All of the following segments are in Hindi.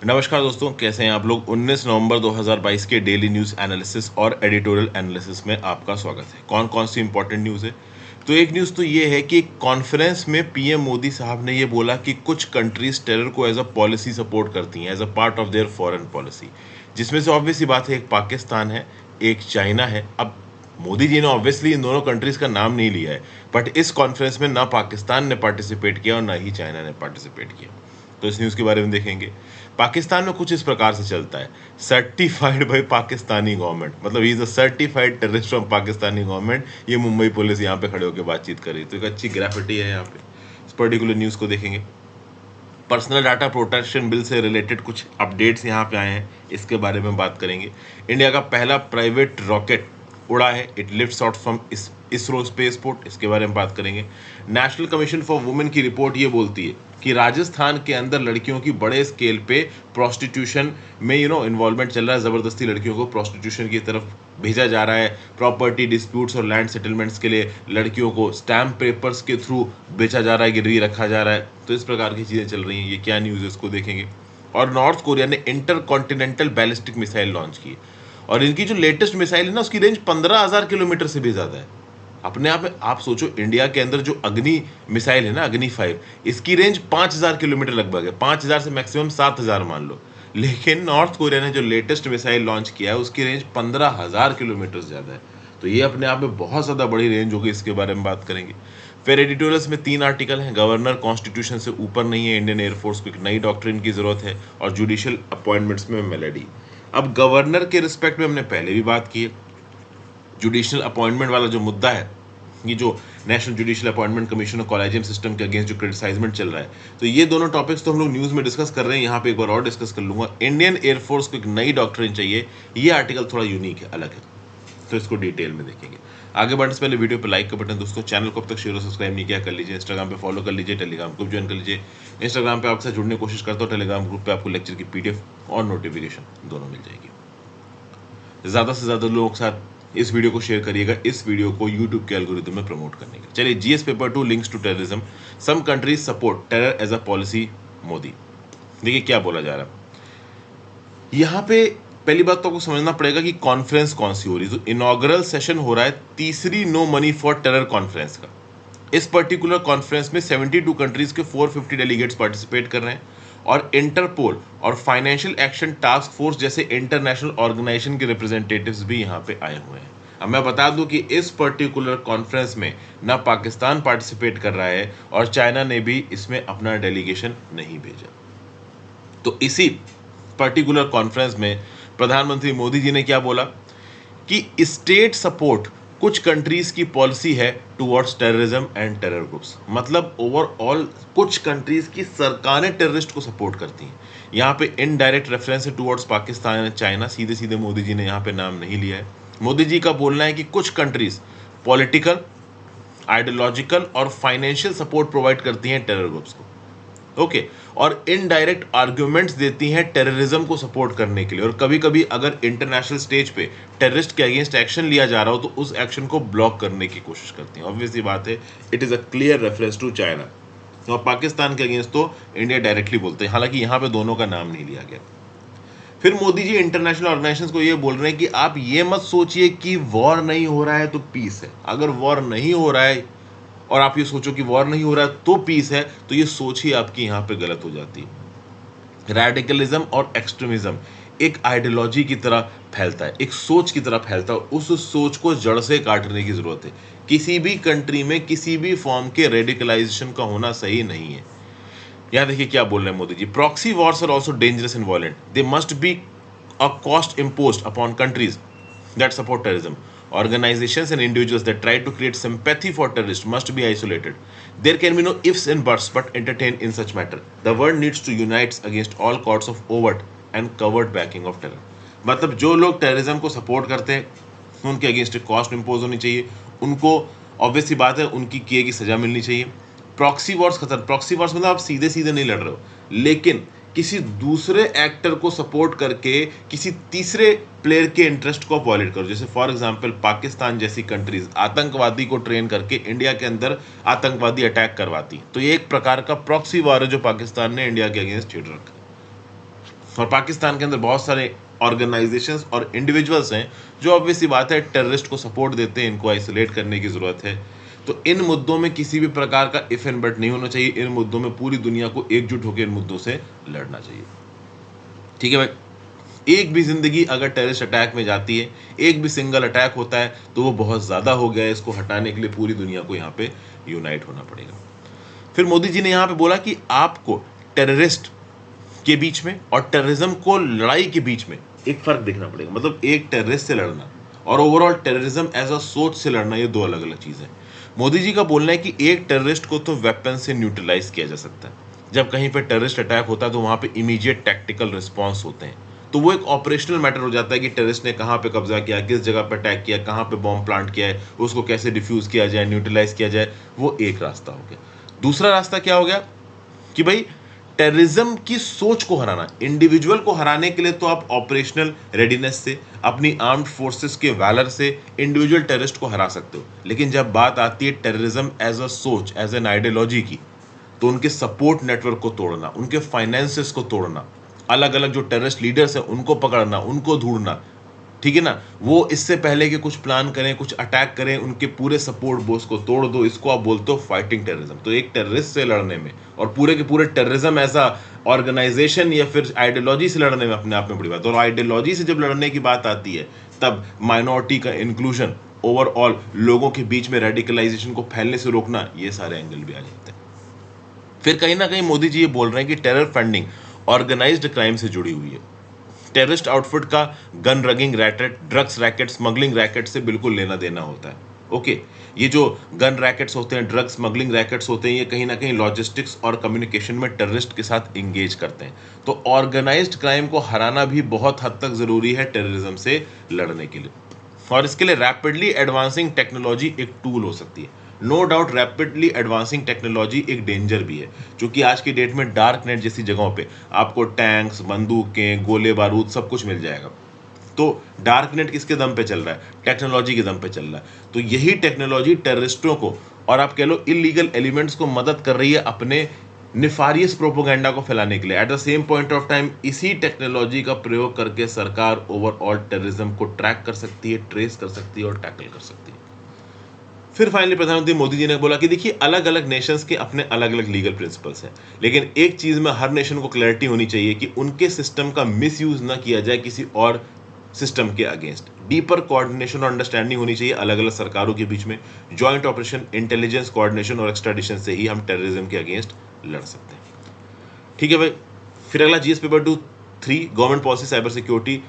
नमस्कार दोस्तों, कैसे हैं आप लोग। 19 नवंबर 2022 के डेली न्यूज़ एनालिसिस और एडिटोरियल एनालिसिस में आपका स्वागत है। कौन कौन सी इंपॉर्टेंट न्यूज़ है? तो एक न्यूज़ तो ये है कि एक कॉन्फ्रेंस में पीएम मोदी साहब ने ये बोला कि कुछ कंट्रीज टेरर को एज अ पॉलिसी सपोर्ट करती हैं, as a part of their foreign policy, जिसमें से ऑब्वियस सी बात है एक पाकिस्तान है, एक चाइना है। अब मोदी जी ने ऑब्वियसली इन दोनों कंट्रीज का नाम नहीं लिया है, बट इस कॉन्फ्रेंस में ना पाकिस्तान ने पार्टिसिपेट किया और ना ही चाइना ने पार्टिसिपेट किया। तो इस न्यूज़ के बारे में देखेंगे। पाकिस्तान में कुछ इस प्रकार से चलता है, सर्टिफाइड बाय पाकिस्तानी गवर्नमेंट, मतलब he is a certified terrorist from Pakistani government. ये मुंबई पुलिस यहाँ पे खड़े होकर बातचीत कर रही है, तो एक अच्छी ग्राफिटी है यहाँ पे। इस पर्टिकुलर न्यूज़ को देखेंगे। पर्सनल डाटा प्रोटेक्शन बिल से रिलेटेड कुछ अपडेट्स यहाँ पे आए हैं, इसके बारे में बात करेंगे। इंडिया का पहला प्राइवेट रॉकेट उड़ा है, it lifts out from ISRO spaceport, इसके बारे में बात करेंगे। नेशनल कमीशन फॉर वुमेन की रिपोर्ट ये बोलती है कि राजस्थान के अंदर लड़कियों की बड़े स्केल पे प्रोस्टिट्यूशन में इन्वॉल्वमेंट चल रहा है, ज़बरदस्ती लड़कियों को प्रोस्टिट्यूशन की तरफ भेजा जा रहा है। प्रॉपर्टी डिस्प्यूट्स और लैंड सेटलमेंट्स के लिए लड़कियों को स्टैम्प पेपर्स के थ्रू बेचा जा रहा है, गिरवी रखा जा रहा है। तो इस प्रकार की चीज़ें चल रही हैं। ये क्या न्यूज़ है, इसको देखेंगे। और नॉर्थ कोरिया ने inter continental ballistic missile launch की, और इनकी जो लेटेस्ट मिसाइल है ना, उसकी रेंज 15,000 किलोमीटर से भी ज़्यादा है। अपने आप में आप सोचो, इंडिया के अंदर जो अग्नि मिसाइल है ना, अग्नि 5, इसकी रेंज 5,000 किलोमीटर लगभग है, 5,000 से मैक्सिमम 7,000 मान लो। लेकिन नॉर्थ कोरिया ने जो लेटेस्ट मिसाइल लॉन्च किया है, उसकी रेंज 15,000 किलोमीटर से ज़्यादा है। तो ये अपने आप में बहुत ज़्यादा बड़ी रेंज होगी, इसके बारे में बात करेंगे। फिर एडिटोरियल्स में 3 आर्टिकल हैं। गवर्नर कॉन्स्टिट्यूशन से ऊपर नहीं है, इंडियन एयरफोर्स को एक नई डॉक्ट्रिन की ज़रूरत है, और जुडिशियल अपॉइंटमेंट्स में मेलेडी। अब गवर्नर के रिस्पेक्ट में हमने पहले भी बात की है। जुडिशियल अपॉइंटमेंट वाला जो मुद्दा है, ये जो नेशनल जुडिशियल अपॉइंटमेंट कमीशन और कॉलेजियम सिस्टम के अगेंस्ट जो क्रिटिसाइजमेंट चल रहा है, तो ये दोनों टॉपिक्स तो हम लोग न्यूज़ में डिस्कस कर रहे हैं, यहाँ पे एक बार और डिस्कस कर लूँगा। इंडियन एयरफोर्स को एक नई डॉक्ट्रिन चाहिए, ये आर्टिकल थोड़ा यूनिक है, अलग है, तो इसको डिटेल में देखेंगे। आगे बढ़ने से पहले वीडियो पे लाइक का बटन, दोस्तों चैनल को अब तक शेयर और सब्सक्राइब नहीं किया कर लीजिए। इंस्टाग्राम पे फॉलो कर लीजिए, टेलीग्राम ग्रुप ज्वाइन कर लीजिए। इंस्टाग्राम पे आपके साथ जुड़ने की कोशिश करता हूँ, टेलीग्राम ग्रुप पे आपको लेक्चर की पीडीएफ और नोटिफिकेशन दोनों मिल जाएगी। ज़्यादा से ज़्यादा लोगों के साथ इस वीडियो को शेयर करिएगा, इस वीडियो को यूट्यूब के एल्गोरिथम में प्रमोट करने के लिए। चलिए, GS paper 2 links to terrorism, some countries support terror as a policy Modi. देखिए क्या बोला जा रहा है यहाँ पे। पहली बात तो आपको समझना पड़ेगा कि कॉन्फ्रेंस कौन सी हो रही है। तो इनॉग्रल सेशन हो रहा है तीसरी no money for terror conference का। इस पर्टिकुलर कॉन्फ्रेंस में 72 कंट्रीज के 450 डेलीगेट्स पार्टिसिपेट कर रहे हैं, और इंटरपोल और फाइनेंशियल एक्शन टास्क फोर्स जैसे इंटरनेशनल ऑर्गेनाइजेशन के रिप्रेजेंटेटिव्स भी यहाँ पे आए हुए हैं। अब मैं बता दूं कि इस पर्टिकुलर कॉन्फ्रेंस में ना पाकिस्तान पार्टिसिपेट कर रहा है, और चाइना ने भी इसमें अपना डेलीगेशन नहीं भेजा। तो इसी पर्टिकुलर कॉन्फ्रेंस में प्रधानमंत्री मोदी जी ने क्या बोला कि स्टेट सपोर्ट कुछ कंट्रीज की पॉलिसी है towards terrorism and terror groups. मतलब ओवरऑल कुछ कंट्रीज की सरकारें टेररिस्ट को सपोर्ट करती हैं। यहाँ पे इनडायरेक्ट रेफरेंस है टुवर्ड्स पाकिस्तान एंड चाइना, सीधे सीधे मोदी जी ने यहाँ पे नाम नहीं लिया है। मोदी जी का बोलना है कि कुछ कंट्रीज पॉलिटिकल, आइडियोलॉजिकल और फाइनेंशियल सपोर्ट प्रोवाइड करती हैं टेरर ग्रुप्स को, ओके और इनडायरेक्ट आर्ग्यूमेंट्स देती हैं टेररिज्म को सपोर्ट करने के लिए। और कभी कभी अगर इंटरनेशनल स्टेज पे टेररिस्ट के अगेंस्ट एक्शन लिया जा रहा हो, तो उस एक्शन को ब्लॉक करने की कोशिश करती हैं। ऑब्वियसली बात है, it is a clear reference to China. और पाकिस्तान के अगेंस्ट तो इंडिया डायरेक्टली बोलते हैं, हालांकि यहाँ पे दोनों का नाम नहीं लिया गया। फिर मोदी जी इंटरनेशनल ऑर्गेनाइजेशंस को ये बोल रहे हैं कि आप ये मत सोचिए कि वॉर नहीं हो रहा है तो पीस है। अगर वॉर नहीं हो रहा है और आप ये सोचो कि वॉर नहीं हो रहा है तो पीस है, तो ये सोच ही आपकी यहाँ पे गलत हो जाती है। रैडिकलिज्म और एक्सट्रीमिज्म एक आइडियोलॉजी की तरह फैलता है, एक सोच की तरह फैलता है। उस सोच को जड़ से काटने की जरूरत है। किसी भी कंट्री में किसी भी फॉर्म के रेडिकलाइजेशन का होना सही नहीं है। यहाँ देखिए क्या बोल रहे हैं Modi ji. Proxy wars are also dangerous and violent, they must be a cost imposed upon countries that support terrorism. Organizations and individuals that try to create sympathy for terrorists must be isolated. There can be no ifs and buts but entertained in such matter. The world needs to unite against all sorts of overt and covert backing of terror. मतलब जो लोग टेररिज्म को सपोर्ट करते हैं उनके अगेंस्ट कॉस्ट इम्पोज होनी चाहिए, उनको ऑब्वियस सी बात है उनकी किए की सजा मिलनी चाहिए। प्रॉक्सी वॉर्स खतर, प्रॉक्सी वॉर्स मतलब आप सीधे सीधे नहीं लड़ रहे हो, लेकिन किसी दूसरे एक्टर को सपोर्ट करके किसी तीसरे प्लेयर के इंटरेस्ट को वॉयलेट करो। जैसे फॉर एग्जांपल पाकिस्तान जैसी कंट्रीज आतंकवादी को ट्रेन करके इंडिया के अंदर आतंकवादी अटैक करवाती, तो ये एक प्रकार का प्रॉक्सी वॉर है जो पाकिस्तान ने इंडिया के अगेंस्ट छेड़ रखा। और पाकिस्तान के अंदर बहुत सारे ऑर्गेनाइजेशंस और इंडिविजुअल्स हैं जो ऑब्वियसली बात है टेररिस्ट को सपोर्ट देते हैं, इनको आइसोलेट करने की ज़रूरत है। तो इन मुद्दों में किसी भी प्रकार का इफ एंड बट नहीं होना चाहिए, इन मुद्दों में पूरी दुनिया को एकजुट होकर इन मुद्दों से लड़ना चाहिए। ठीक है भाई, एक भी जिंदगी अगर टेररिस्ट अटैक में जाती है, एक भी सिंगल अटैक होता है तो वो बहुत ज़्यादा हो गया है, इसको हटाने के लिए पूरी दुनिया को यहाँ पे यूनाइट होना पड़ेगा। फिर मोदी जी ने यहाँ पे बोला कि आपको टेररिस्ट के बीच में और टेररिज्म को लड़ाई के बीच में एक फर्क देखना पड़ेगा। मतलब एक टेररिस्ट से लड़ना और ओवरऑल टेररिज्म एज अ सोच से लड़ना, ये दो अलग अलग चीज़ें हैं। मोदी जी का बोलना है कि एक टेररिस्ट को तो वेपन से न्यूट्रलाइज किया जा सकता है, जब कहीं पे टेररिस्ट अटैक होता है तो वहाँ पे इमीडिएट टैक्टिकल रिस्पॉन्स होते हैं, तो वो एक ऑपरेशनल मैटर हो जाता है कि टेररिस्ट ने कहाँ पे कब्जा किया, किस जगह पे अटैक किया, कहाँ पे बॉम्ब प्लांट किया है, उसको कैसे डिफ्यूज किया जाए, न्यूट्रलाइज किया जाए। वो एक रास्ता हो गया। दूसरा रास्ता क्या हो गया कि भाई टेररिज्म की सोच को हराना, इंडिविजुअल को हराने के लिए तो आप ऑपरेशनल रेडीनेस से, अपनी आर्म्ड फोर्सेस के वैलर से इंडिविजुअल टेररिस्ट को हरा सकते हो, लेकिन जब बात आती है टेररिज्म एज अ सोच, एज एन आइडियोलॉजी की, तो उनके सपोर्ट नेटवर्क को तोड़ना, उनके फाइनेंसेस को तोड़ना, अलग अलग जो टेररिस्ट लीडर्स हैं उनको पकड़ना, उनको ढूंढना, ठीक है ना, वो इससे पहले कि कुछ प्लान करें, कुछ अटैक करें, उनके पूरे सपोर्ट बोस को तोड़ दो, इसको आप बोलते हो फाइटिंग टेररिज्म। तो एक टेररिस्ट से लड़ने में और पूरे के पूरे टेररिज्म ऐसा ऑर्गेनाइजेशन या फिर आइडियोलॉजी से लड़ने में अपने आप में बड़ी बात। और आइडियोलॉजी से जब लड़ने की बात आती है तब माइनॉरिटी का इंक्लूजन, ओवरऑल लोगों के बीच में रेडिकलाइजेशन को फैलने से रोकना, ये सारे एंगल भी आ जाते हैं। फिर कहीं ना कहीं मोदी जी ये बोल रहे हैं कि टेरर फंडिंग ऑर्गेनाइज्ड क्राइम से जुड़ी हुई है। टेररिस्ट आउटफिट का gun ragging racket, drugs racket, smuggling racket से बिल्कुल लेना देना होता है। ओके, ये जो गन रैकेट्स होते हैं, ड्रग्स स्मगलिंग रैकेट्स होते हैं, ये कहीं ना कहीं लॉजिस्टिक्स और कम्युनिकेशन में टेररिस्ट के साथ इंगेज करते हैं। तो ऑर्गेनाइज्ड क्राइम को हराना भी बहुत हद तक जरूरी है टेररिज्म से लड़ने के लिए, और इसके लिए रैपिडली एडवांसिंग टेक्नोलॉजी एक टूल हो सकती है। No doubt rapidly advancing technology एक डेंजर भी है, क्योंकि आज की डेट में डार्क नेट जैसी जगहों पे आपको टैंक्स, बंदूकें, गोले बारूद सब कुछ मिल जाएगा। तो डार्क नेट किसके दम पे चल रहा है? टेक्नोलॉजी के दम पे चल रहा है। तो यही टेक्नोलॉजी टेररिस्टों को और आप कह लो इलीगल एलिमेंट्स को मदद कर रही है अपने निफारियस प्रोपोगेंडा को फैलाने के लिए। At the same point of time इसी टेक्नोलॉजी का प्रयोग करके सरकार ओवरऑल टेररिज्म को ट्रैक कर सकती है, ट्रेस कर सकती है और टैकल कर सकती है। फिर फाइनली प्रधानमंत्री मोदी जी ने बोला कि देखिए अलग अलग नेशंस के अपने अलग अलग लीगल प्रिंसिपल्स हैं, लेकिन एक चीज में हर नेशन को क्लैरिटी होनी चाहिए कि उनके सिस्टम का मिसयूज ना किया जाए किसी और सिस्टम के अगेंस्ट। डीपर कोऑर्डिनेशन और अंडरस्टैंडिंग होनी चाहिए अलग अलग सरकारों के बीच में। जॉइंट ऑपरेशन, इंटेलिजेंस, कोऑर्डिनेशन और एक्सट्राडिशन से ही हम टेररिज्म के अगेंस्ट लड़ सकते हैं। ठीक है भाई। फिर अगला GS paper 2-3 government policy cyber security.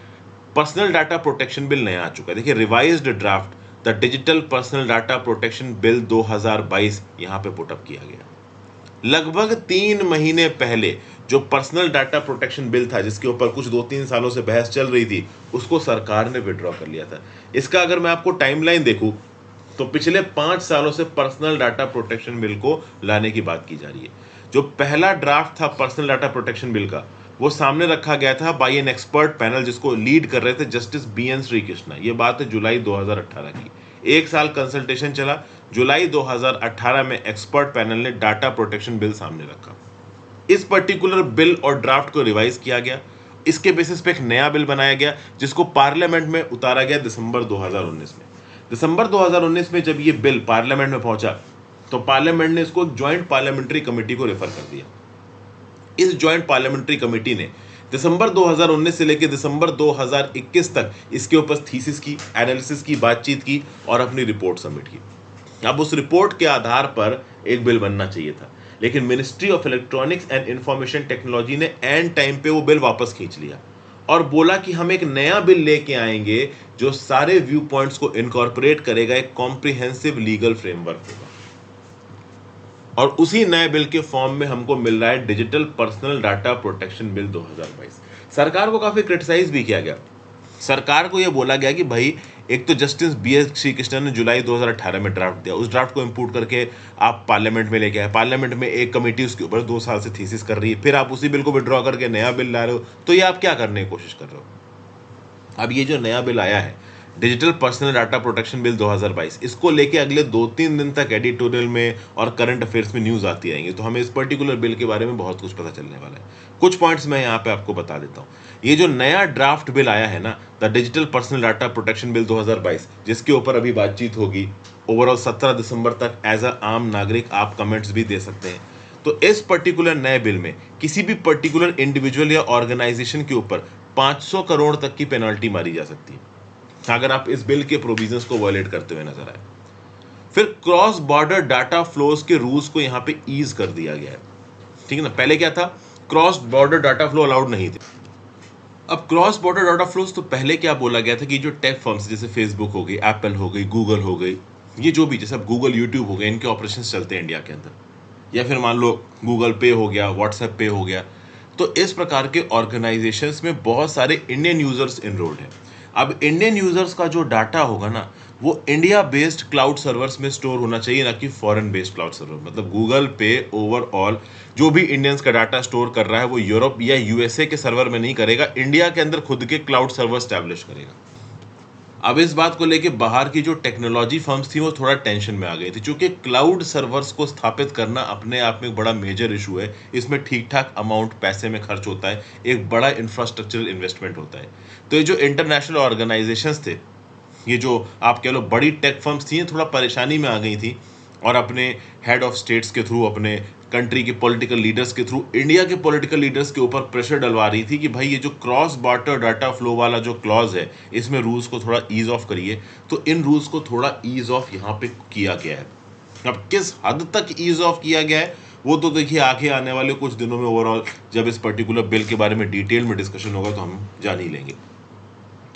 Personal data protection bill नया आ चुका है। देखिए revised draft the digital personal data protection bill 2022 यहाँ पे पुटअप किया गया। लगभग 3 महीने पहले जो पर्सनल डाटा प्रोटेक्शन बिल था, जिसके ऊपर कुछ 2-3 सालों से बहस चल रही थी, उसको सरकार ने विड्रॉ कर लिया था। इसका अगर मैं आपको टाइमलाइन देखूं तो पिछले 5 सालों से पर्सनल डाटा प्रोटेक्शन बिल को लाने की बात की जा रही है। जो पहला ड्राफ्ट था पर्सनल डाटा प्रोटेक्शन बिल का, वो सामने रखा गया था बाय एन एक्सपर्ट पैनल, जिसको लीड कर रहे थे जस्टिस BN श्रीकृष्णा। ये बात है जुलाई 2018 की। 1 साल कंसल्टेशन चला। जुलाई 2018 में एक्सपर्ट पैनल ने डाटा प्रोटेक्शन बिल सामने रखा। इस पर्टिकुलर बिल और ड्राफ्ट को रिवाइज किया गया। इसके बेसिस पे एक नया बिल बनाया गया, जिसको पार्लियामेंट में उतारा गया दिसंबर 2019 में। दिसंबर 2019 में जब ये बिल पार्लियामेंट में पहुंचा तो पार्लियामेंट ने इसको ज्वाइंट पार्लियामेंट्री कमेटी को रेफर कर दिया। इस ज्वाइंट पार्लियामेंट्री कमेटी ने दिसंबर 2019 से लेकर दिसंबर 2021 तक इसके ऊपर थीसिस की, एनालिसिस की, बातचीत की और अपनी रिपोर्ट सबमिट की। अब उस रिपोर्ट के आधार पर एक बिल बनना चाहिए था, लेकिन ministry of electronics and information technology ने एंड टाइम पे वो बिल वापस खींच लिया और बोला कि हम एक नया बिल लेके आएंगे जो सारे व्यू पॉइंट्स को इनकॉर्पोरेट करेगा, एक कॉम्प्रिहेंसिव लीगल फ्रेमवर्क होगा। और उसी नए बिल के फॉर्म में हमको मिल रहा है digital personal data protection bill 2022। सरकार को काफी क्रिटिसाइज भी किया गया। सरकार को यह बोला गया कि भाई एक तो जस्टिस BS श्रीकृष्णन ने जुलाई 2018 में ड्राफ्ट दिया, उस ड्राफ्ट को इंपोर्ट करके आप पार्लियामेंट में लेके आए, पार्लियामेंट में एक कमेटी उसके ऊपर 2 साल से थीसिस कर रही है, फिर आप उसी बिल को विड्रॉ करके नया बिल ला रहे हो। तो ये आप क्या करने की कोशिश कर रहे हो? अब ये जो नया बिल आया है digital personal data protection bill 2022, इसको लेके अगले 2-3 दिन तक एडिटोरियल में और करंट अफेयर्स में न्यूज़ आती रहेंगी, तो हमें इस पर्टिकुलर बिल के बारे में बहुत कुछ पता चलने वाला है। कुछ पॉइंट्स मैं यहाँ पे आपको बता देता हूँ। ये जो नया ड्राफ्ट बिल आया है ना, the digital personal data protection bill 2022, जिसके ऊपर अभी बातचीत होगी, ओवरऑल 17 दिसंबर तक एज अ आम नागरिक आप कमेंट्स भी दे सकते हैं। तो इस पर्टिकुलर नए बिल में किसी भी पर्टिकुलर इंडिविजुअल या ऑर्गेनाइजेशन के ऊपर 500 करोड़ तक की पेनल्टी मारी जा सकती है अगर आप इस बिल के प्रोविजंस को वायलेट करते हुए नजर आए। फिर क्रॉस बॉर्डर डाटा फ्लोज के रूल्स को यहां पे ईज कर दिया गया है, ठीक है ना। पहले क्या था, cross border data flow allowed नहीं थे। अब क्रॉस बॉर्डर डाटा फ्लोज तो पहले क्या बोला गया था कि जो टेक फर्म्स जैसे फेसबुक हो गई, एप्पल हो गई, गूगल हो गई, ये जो भी जैसे अब गूगल, यूट्यूब हो गए, इनके ऑपरेशन चलते हैं इंडिया के अंदर, या फिर मान लो गूगल पे हो गया, व्हाट्सएप पे हो गया, तो इस प्रकार के ऑर्गेनाइजेशंस में बहुत सारे इंडियन यूजर्स इनरोल्ड हैं। अब इंडियन यूजर्स का जो डाटा होगा ना, वो इंडिया बेस्ड क्लाउड सर्वर्स में स्टोर होना चाहिए, ना कि फॉरेन बेस्ड क्लाउड सर्वर। मतलब गूगल पे ओवरऑल जो भी इंडियंस का डाटा स्टोर कर रहा है वो यूरोप या यूएसए के सर्वर में नहीं करेगा, इंडिया के अंदर खुद के क्लाउड सर्वर स्टैब्लिश करेगा। अब इस बात को लेके बाहर की जो टेक्नोलॉजी फर्म्स थी वो थोड़ा टेंशन में आ गई थी, क्योंकि क्लाउड सर्वर्स को स्थापित करना अपने आप में एक बड़ा मेजर इशू है। इसमें ठीक ठाक अमाउंट पैसे में खर्च होता है, एक बड़ा इंफ्रास्ट्रक्चरल इन्वेस्टमेंट होता है। तो ये जो इंटरनेशनल ऑर्गेनाइजेशंस थे, ये जो आप कह लो बड़ी टेक फर्म्स थी, ये थोड़ा परेशानी में आ गई थी और अपने हेड ऑफ स्टेट्स के थ्रू, अपने कंट्री के पॉलिटिकल लीडर्स के थ्रू इंडिया के पॉलिटिकल लीडर्स के ऊपर प्रेशर डलवा रही थी कि भाई ये जो क्रॉस बॉर्डर डाटा फ्लो वाला जो क्लॉज है, इसमें रूल्स को थोड़ा ईज ऑफ करिए। तो इन रूल्स को थोड़ा ईज ऑफ यहाँ पे किया गया है। अब किस हद तक ईज ऑफ किया गया है वो तो देखिए आगे आने वाले कुछ दिनों में, ओवरऑल जब इस पर्टिकुलर बिल के बारे में डिटेल में डिस्कशन होगा तो हम जान ही लेंगे।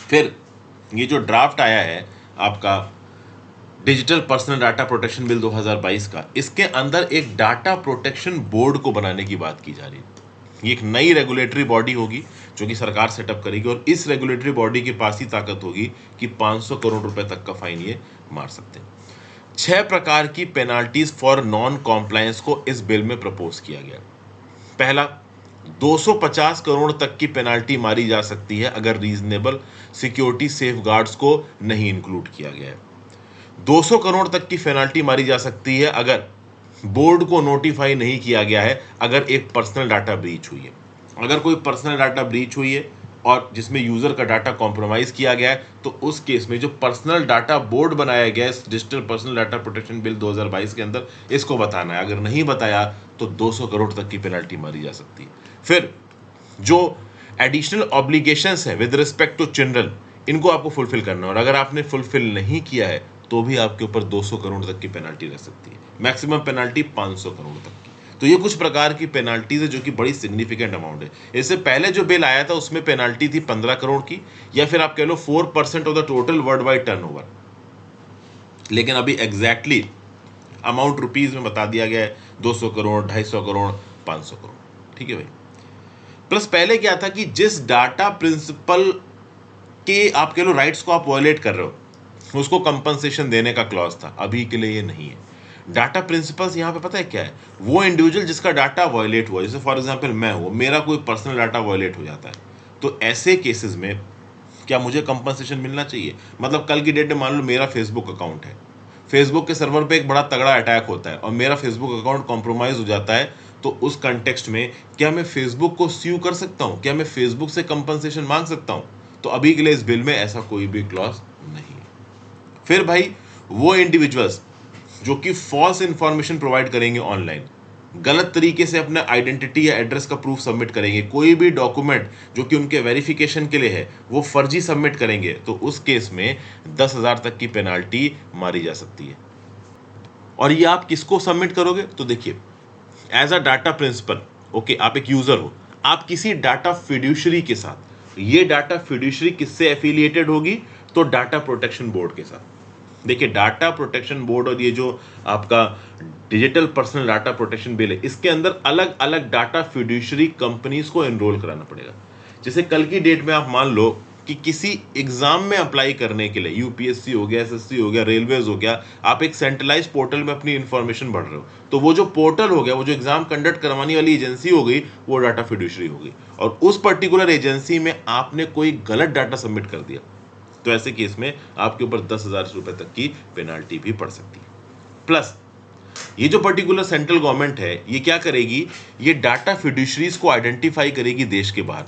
फिर ये जो ड्राफ्ट आया है आपका digital personal data protection bill 2022 का, इसके अंदर एक डाटा प्रोटेक्शन बोर्ड को बनाने की बात की जा रही है। ये एक नई रेगुलेटरी बॉडी होगी जो कि सरकार सेटअप करेगी, और इस रेगुलेटरी बॉडी के पास ही ताकत होगी कि 500 करोड़ रुपए तक का फाइन ये मार सकते हैं। 6 प्रकार की पेनाल्टीज फॉर नॉन कॉम्प्लायंस को इस बिल में प्रपोज किया गया। पहला, 250 करोड़ तक की पेनाल्टी मारी जा सकती है अगर रीजनेबल सिक्योरिटी सेफगार्ड्स को नहीं इंक्लूड किया गया है। 200 करोड़ तक की पेनाल्टी मारी जा सकती है अगर बोर्ड को नोटिफाई नहीं किया गया है, अगर एक पर्सनल डाटा ब्रीच हुई है। अगर कोई पर्सनल डाटा ब्रीच हुई है और जिसमें यूजर का डाटा कॉम्प्रोमाइज किया गया है, तो उस केस में जो पर्सनल डाटा बोर्ड बनाया गया है इस digital personal data protection bill 2022 के अंदर, इसको बताना है। अगर नहीं बताया तो 200 करोड़ तक की पेनल्टी मारी जा सकती है। फिर जो एडिशनल ऑब्लिगेशंस है विद रिस्पेक्ट टू चिल्ड्रन, इनको आपको फुलफिल करना है, और अगर आपने फुलफिल नहीं किया है तो भी आपके ऊपर 200 करोड़ तक की पेनल्टी रह सकती है। मैक्सिमम पेनल्टी 500 करोड़ तक की। तो ये कुछ प्रकार की पेनल्टीज है जो कि बड़ी सिग्निफिकेंट अमाउंट है। इससे पहले जो बिल आया था उसमें पेनल्टी थी 15 करोड़ की, या फिर आप कह लो 4% of the total world wide turnover. लेकिन अभी एग्जैक्टली अमाउंट रुपीज में बता दिया गया है, 200 करोड़, 250 करोड़, 500 करोड़। ठीक है भाई। प्लस पहले क्या था कि जिस डाटा प्रिंसिपल के आप कह लो राइट्स को आप वायलेट कर रहे हो, उसको कंपनसेशन देने का क्लॉज था। अभी के लिए ये नहीं है। डाटा प्रिंसिपल्स यहाँ पे पता है क्या है, वो इंडिविजुअल जिसका डाटा वायलेट हुआ, जैसे फॉर एग्जांपल मैं हूँ, मेरा कोई पर्सनल डाटा वायलेट हो जाता है, तो ऐसे केसेस में क्या मुझे कंपनसेशन मिलना चाहिए। मतलब कल की डेट में मान लो मेरा फेसबुक अकाउंट है, फेसबुक के सर्वर पे एक बड़ा तगड़ा अटैक होता है और मेरा फेसबुक अकाउंट कॉम्प्रोमाइज हो जाता है, तो उस कंटेक्स्ट में क्या मैं फेसबुक को स्यू कर सकता हूँ, क्या मैं फेसबुक से कंपनसेशन मांग सकता हूँ। तो अभी के लिए इस बिल में ऐसा कोई भी क्लॉज नहीं है। फिर भाई वो इंडिविजुअल्स जो कि फॉल्स इंफॉर्मेशन प्रोवाइड करेंगे ऑनलाइन, गलत तरीके से अपना आइडेंटिटी या एड्रेस का प्रूफ सबमिट करेंगे, कोई भी डॉक्यूमेंट जो कि उनके वेरिफिकेशन के लिए है वो फर्जी सबमिट करेंगे, तो उस केस में 10,000 तक की पेनाल्टी मारी जा सकती है। और ये आप किसको सबमिट करोगे, तो देखिए as a data principal, okay, आप एक यूजर हो, आप किसी डाटा फिड्यूशरी के साथ, ये डाटा फिड्यूशरी किससे एफिलिएटेड होगी, तो डाटा प्रोटेक्शन बोर्ड के साथ। देखिए डाटा प्रोटेक्शन बोर्ड और ये जो आपका digital personal data protection bill है, इसके अंदर अलग अलग डाटा फिड्यूशरी कंपनीज को एनरोल कराना पड़ेगा। जैसे कल की डेट में आप मान लो कि किसी एग्जाम में अप्लाई करने के लिए, यूपीएससी हो गया, एसएससी हो गया, रेलवेज हो गया, आप एक सेंट्रलाइज पोर्टल में अपनी इंफॉर्मेशन भर रहे हो, तो वो जो पोर्टल हो गया, वो जो एग्जाम कंडक्ट करवाने वाली एजेंसी हो गई, वो डाटा फिड्यूशरी हो गई। और उस पर्टिकुलर एजेंसी में आपने कोई गलत डाटा सबमिट कर दिया, तो ऐसे केस में आपके ऊपर 10,000 रुपए तक की पेनाल्टी भी पड़ सकती है। प्लस ये जो पर्टिकुलर सेंट्रल गवर्नमेंट है, ये क्या करेगी, ये डाटा फिड्यूशरीज को आइडेंटिफाई करेगी देश के बाहर।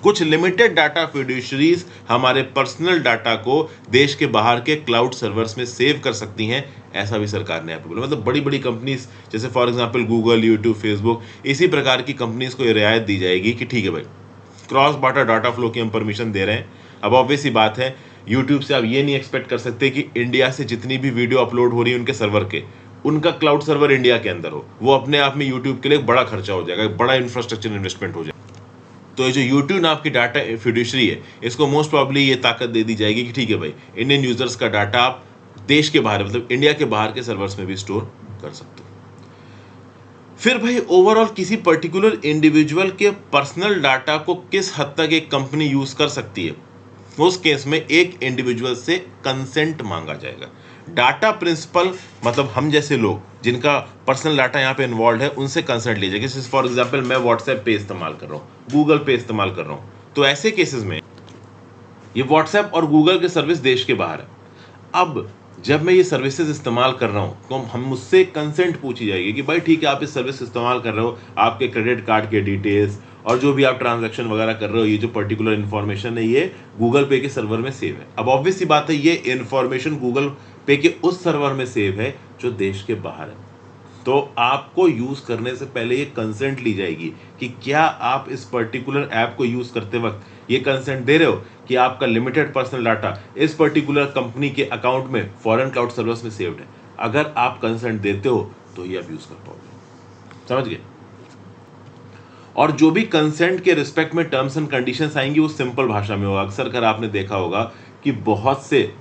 कुछ लिमिटेड डाटा फिड्यूशरीज हमारे पर्सनल डाटा को देश के बाहर के क्लाउड सर्वर्स में सेव कर सकती हैं, ऐसा भी सरकार ने यहाँ पे बोला। मतलब बड़ी बड़ी कंपनीज जैसे for example Google, YouTube, Facebook, इसी प्रकार की कंपनीज को ये रियायत दी जाएगी कि ठीक है भाई, क्रॉस बॉर्डर डाटा फ्लो की हम परमिशन दे रहे हैं। अब ऑब्वियस सी बात है, यूट्यूब से आप ये नहीं एक्सपेक्ट कर सकते कि इंडिया से जितनी भी वीडियो अपलोड हो रही है उनके सर्वर के, उनका क्लाउड सर्वर इंडिया के अंदर हो। वो अपने आप में यूट्यूब के लिए बड़ा खर्चा हो जाएगा, बड़ा इंफ्रास्ट्रक्चर इन्वेस्टमेंट हो जाएगा। तो ये जो यूट्यूब नाम की डाटा फिड्यूशरी है, इसको मोस्ट प्रॉब्ली ये ताकत दे दी जाएगी कि ठीक है भाई, इंडियन यूजर्स का डाटा आप देश के बाहर, मतलब इंडिया के बाहर के सर्वर्स में भी स्टोर कर सकते हो। फिर भाई ओवरऑल किसी पर्टिकुलर इंडिविजुअल के पर्सनल डाटा को किस हद तक एक कंपनी यूज कर सकती है, उस केस में एक इंडिविजुअल से कंसेंट मांगा जाएगा। डाटा प्रिंसिपल मतलब हम जैसे लोग जिनका पर्सनल डाटा यहाँ पे इन्वॉल्व है, उनसे कंसेंट लीजिएगा। जैसे फॉर एग्जांपल मैं व्हाट्सएप पे इस्तेमाल कर रहा हूँ, गूगल पे इस्तेमाल कर रहा हूँ, तो ऐसे केसेस में ये व्हाट्सएप और गूगल के सर्विस देश के बाहर है। अब जब मैं ये सर्विसेज इस्तेमाल कर रहा हूँ, तो हम मुझसे कंसेंट पूछी जाएगी कि भाई ठीक है, आप इस सर्विस इस्तेमाल कर रहे हो, आपके क्रेडिट कार्ड के डिटेल्स और जो भी आप ट्रांजैक्शन वगैरह कर रहे हो, ये जो पर्टिकुलर इन्फॉर्मेशन है ये गूगल पे के सर्वर में सेव है। अब ऑब्वियस सी बात है, ये इन्फॉर्मेशन गूगल पे के उस सर्वर में सेव है जो देश के बाहर है। तो आपको यूज करने से पहले ये कंसेंट ली जाएगी कि क्या आप इस पर्टिकुलर ऐप को यूज करते वक्त ये कंसेंट दे रहे हो कि आपका लिमिटेड पर्सनल डाटा इस पर्टिकुलर कंपनी के अकाउंट में फॉरेन क्लाउड सर्वर्स में सेव्ड है। अगर आप कंसेंट देते हो तो ये आप यूज कर पाओगे। समझ गए? और जो भी कंसेंट के रिस्पेक्ट में टर्म्स एंड कंडीशंस आएंगी वो सिंपल भाषा में होगा। अक्सर कर आपने देखा होगा कि बहुत से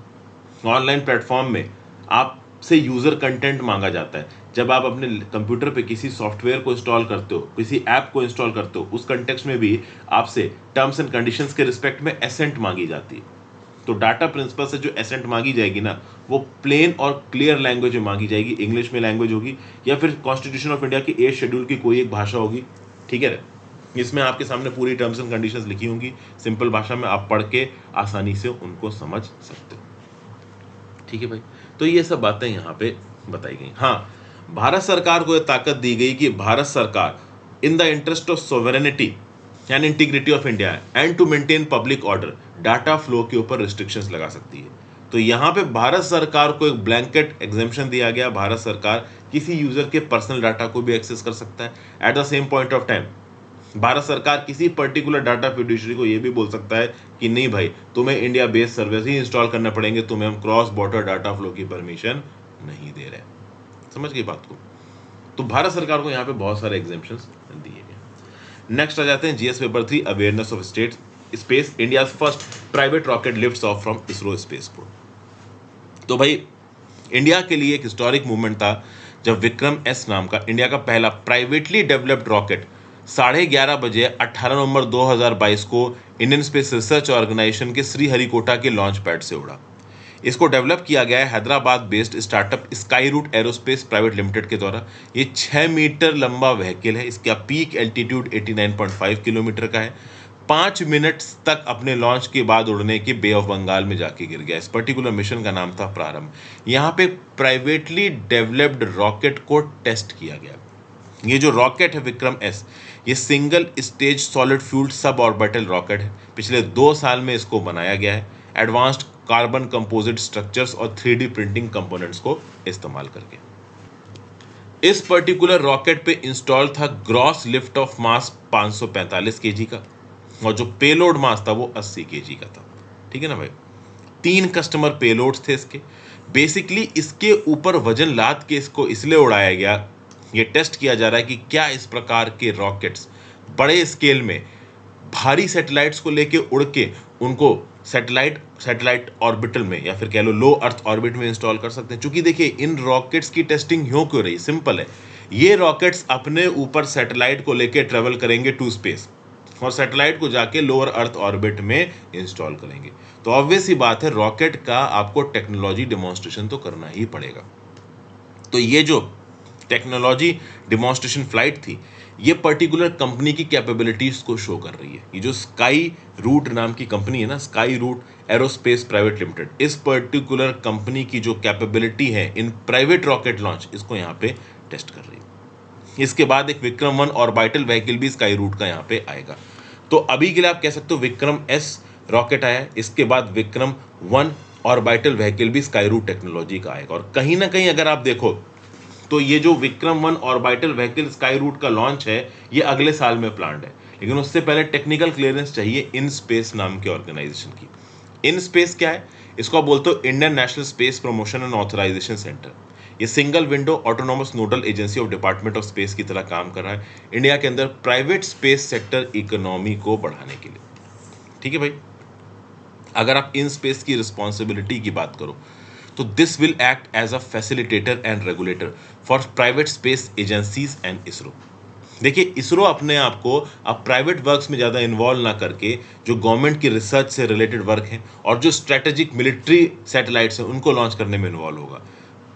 ऑनलाइन प्लेटफॉर्म में आपसे यूजर कंटेंट मांगा जाता है। जब आप अपने कंप्यूटर पे किसी सॉफ्टवेयर को इंस्टॉल करते हो, किसी ऐप को इंस्टॉल करते हो, उस कंटेक्स्ट में भी आपसे टर्म्स एंड कंडीशंस के रिस्पेक्ट में एसेंट मांगी जाती है। तो डाटा प्रिंसिपल से जो एसेंट मांगी जाएगी ना, वो प्लेन और क्लियर लैंग्वेज में मांगी जाएगी। इंग्लिश में लैंग्वेज होगी या फिर कॉन्स्टिट्यूशन ऑफ इंडिया के 8 शेड्यूल की कोई एक भाषा होगी। ठीक है, इसमें आपके सामने पूरी टर्म्स एंड कंडीशंस लिखी होंगी, सिंपल भाषा में आप पढ़ के आसानी से उनको समझ सकते हो। ठीक है भाई, तो ये सब बातें यहाँ पे बताई गई। हाँ, भारत सरकार को यह ताकत दी गई कि भारत सरकार in the interest of sovereignty and integrity of India and to maintain public order data flow के ऊपर रिस्ट्रिक्शंस लगा सकती है। तो यहाँ पे भारत सरकार को एक ब्लैंकेट एग्जेम्पशन दिया गया। भारत सरकार किसी यूजर के पर्सनल डाटा को भी एक्सेस कर सकता है। At the same point of time Bharat सरकार किसी पर्टिकुलर डाटा फिड्यूशरी को ये भी बोल सकता है कि नहीं भाई, तुम्हें इंडिया बेस्ड सर्विस ही इंस्टॉल करना पड़ेंगे, तुम्हें हम क्रॉस बॉर्डर डाटा फ्लो की परमिशन नहीं दे रहे। समझ गई बात को? तो भारत सरकार को यहाँ पे बहुत सारे एग्जेम्पशंस दिए गए। नेक्स्ट आ जाते हैं GS paper 3, awareness of state space, India first private rocket lifts of from ISRO spaceport. तो भाई इंडिया के लिए एक हिस्टोरिक मूवमेंट था जब विक्रम एस नाम का इंडिया का पहला प्राइवेटली डेवलप्ड रॉकेट 11:30 बजे 18 नवंबर 2022 को इंडियन स्पेस रिसर्च ऑर्गेनाइजेशन के श्रीहरिकोटा के लॉन्च पैड से उड़ा। इसको डेवलप किया गया है Hyderabad based startup sky root aerospace private Limited के द्वारा। ये 6 मीटर लंबा व्हीकल है। इसका पीक एल्टीट्यूड 89.5 किलोमीटर का है। 5 मिनट तक अपने लॉन्च के बाद उड़ने के बे ऑफ बंगाल में जाके गिर गया। इस पर्टिकुलर मिशन का नाम था प्रारंभ। यहाँ पे प्राइवेटली डेवलप्ड रॉकेट को टेस्ट किया गया। ये जो रॉकेट है विक्रम एस, ये single stage solid fuelled sub orbital rocket है। पिछले 2 साल में इसको बनाया गया है एडवांस्ड कार्बन कंपोजिट स्ट्रक्चर्स और 3D प्रिंटिंग कंपोनेंट्स को इस्तेमाल करके। इस पर्टिकुलर रॉकेट पे इंस्टॉल था gross lift of mass 545 KG का और जो पेलोड मास था वो 80 केजी का था। ठीक है ना भाई? 3 कस्टमर पेलोड्स थे इसके। बेसिकली इसके ऊपर वजन लाद के इसको इसलिए उड़ाया गया, ये टेस्ट किया जा रहा है कि क्या इस प्रकार के रॉकेट्स बड़े स्केल में भारी सैटेलाइट्स को लेके उड़ के उनको सैटेलाइट ऑर्बिटल में या फिर कह लो लो अर्थ ऑर्बिट में इंस्टॉल कर सकते हैं। क्योंकि देखिए इन रॉकेट्स की टेस्टिंग क्यों क्यों रही, सिंपल है। ये रॉकेट्स अपने ऊपर सैटेलाइट को लेके ट्रेवल करेंगे टू स्पेस और सैटेलाइट को जाके लोअर अर्थ ऑर्बिट में इंस्टॉल करेंगे। तो ऑब्वियस ही बात है, रॉकेट का आपको टेक्नोलॉजी डेमोन्स्ट्रेशन तो करना ही पड़ेगा। तो ये जो टेक्नोलॉजी डिमॉन्स्ट्रेशन फ्लाइट थी, ये पर्टिकुलर कंपनी की कैपेबिलिटीज को शो कर रही है। ये जो स्काई रूट नाम की कंपनी है ना, sky root aerospace private Limited, इस पर्टिकुलर कंपनी की जो कैपेबिलिटी है इन प्राइवेट रॉकेट लॉन्च, इसको यहाँ पे टेस्ट कर रही है। इसके बाद एक विक्रम 1 ऑर्बिटल व्हीकल भी स्काई रूट का यहाँ पे आएगा। तो अभी के लिए आप कह सकते हो विक्रम एस रॉकेट आया है, इसके बाद विक्रम 1 ऑर्बिटल व्हीकल भी स्काई रूट टेक्नोलॉजी का आएगा। और कहीं ना कहीं अगर आप देखो तो ये जो Vikram 1 orbital vehicle Skyroot का लॉन्च है, ये अगले साल में प्लान्ड है, लेकिन उससे पहले टेक्निकल क्लियरेंस चाहिए इन स्पेस नाम के ऑर्गेनाइजेशन की। इन स्पेस क्या है? इसको आप बोलते हो Indian national space promotion and authorisation centre. ये single window autonomous nodal agency of department of space की तरह काम कर रहा है इंडिया के अंदर प्राइवेट स्पेस सेक्टर इकोनॉमी को बढ़ाने के लिए। ठीक है भाई, अगर आप इन स्पेस की रिस्पॉन्सिबिलिटी की बात करो तो this will act as a facilitator and regulator for private space agencies and ISRO. देखिए, इसरो अपने आप को अब प्राइवेट वर्क्स में ज़्यादा इन्वॉल्व ना करके जो गवर्नमेंट की रिसर्च से रिलेटेड वर्क हैं और जो स्ट्रेटेजिक मिलिट्री सैटेलाइट्स हैं उनको लॉन्च करने में इन्वॉल्व होगा।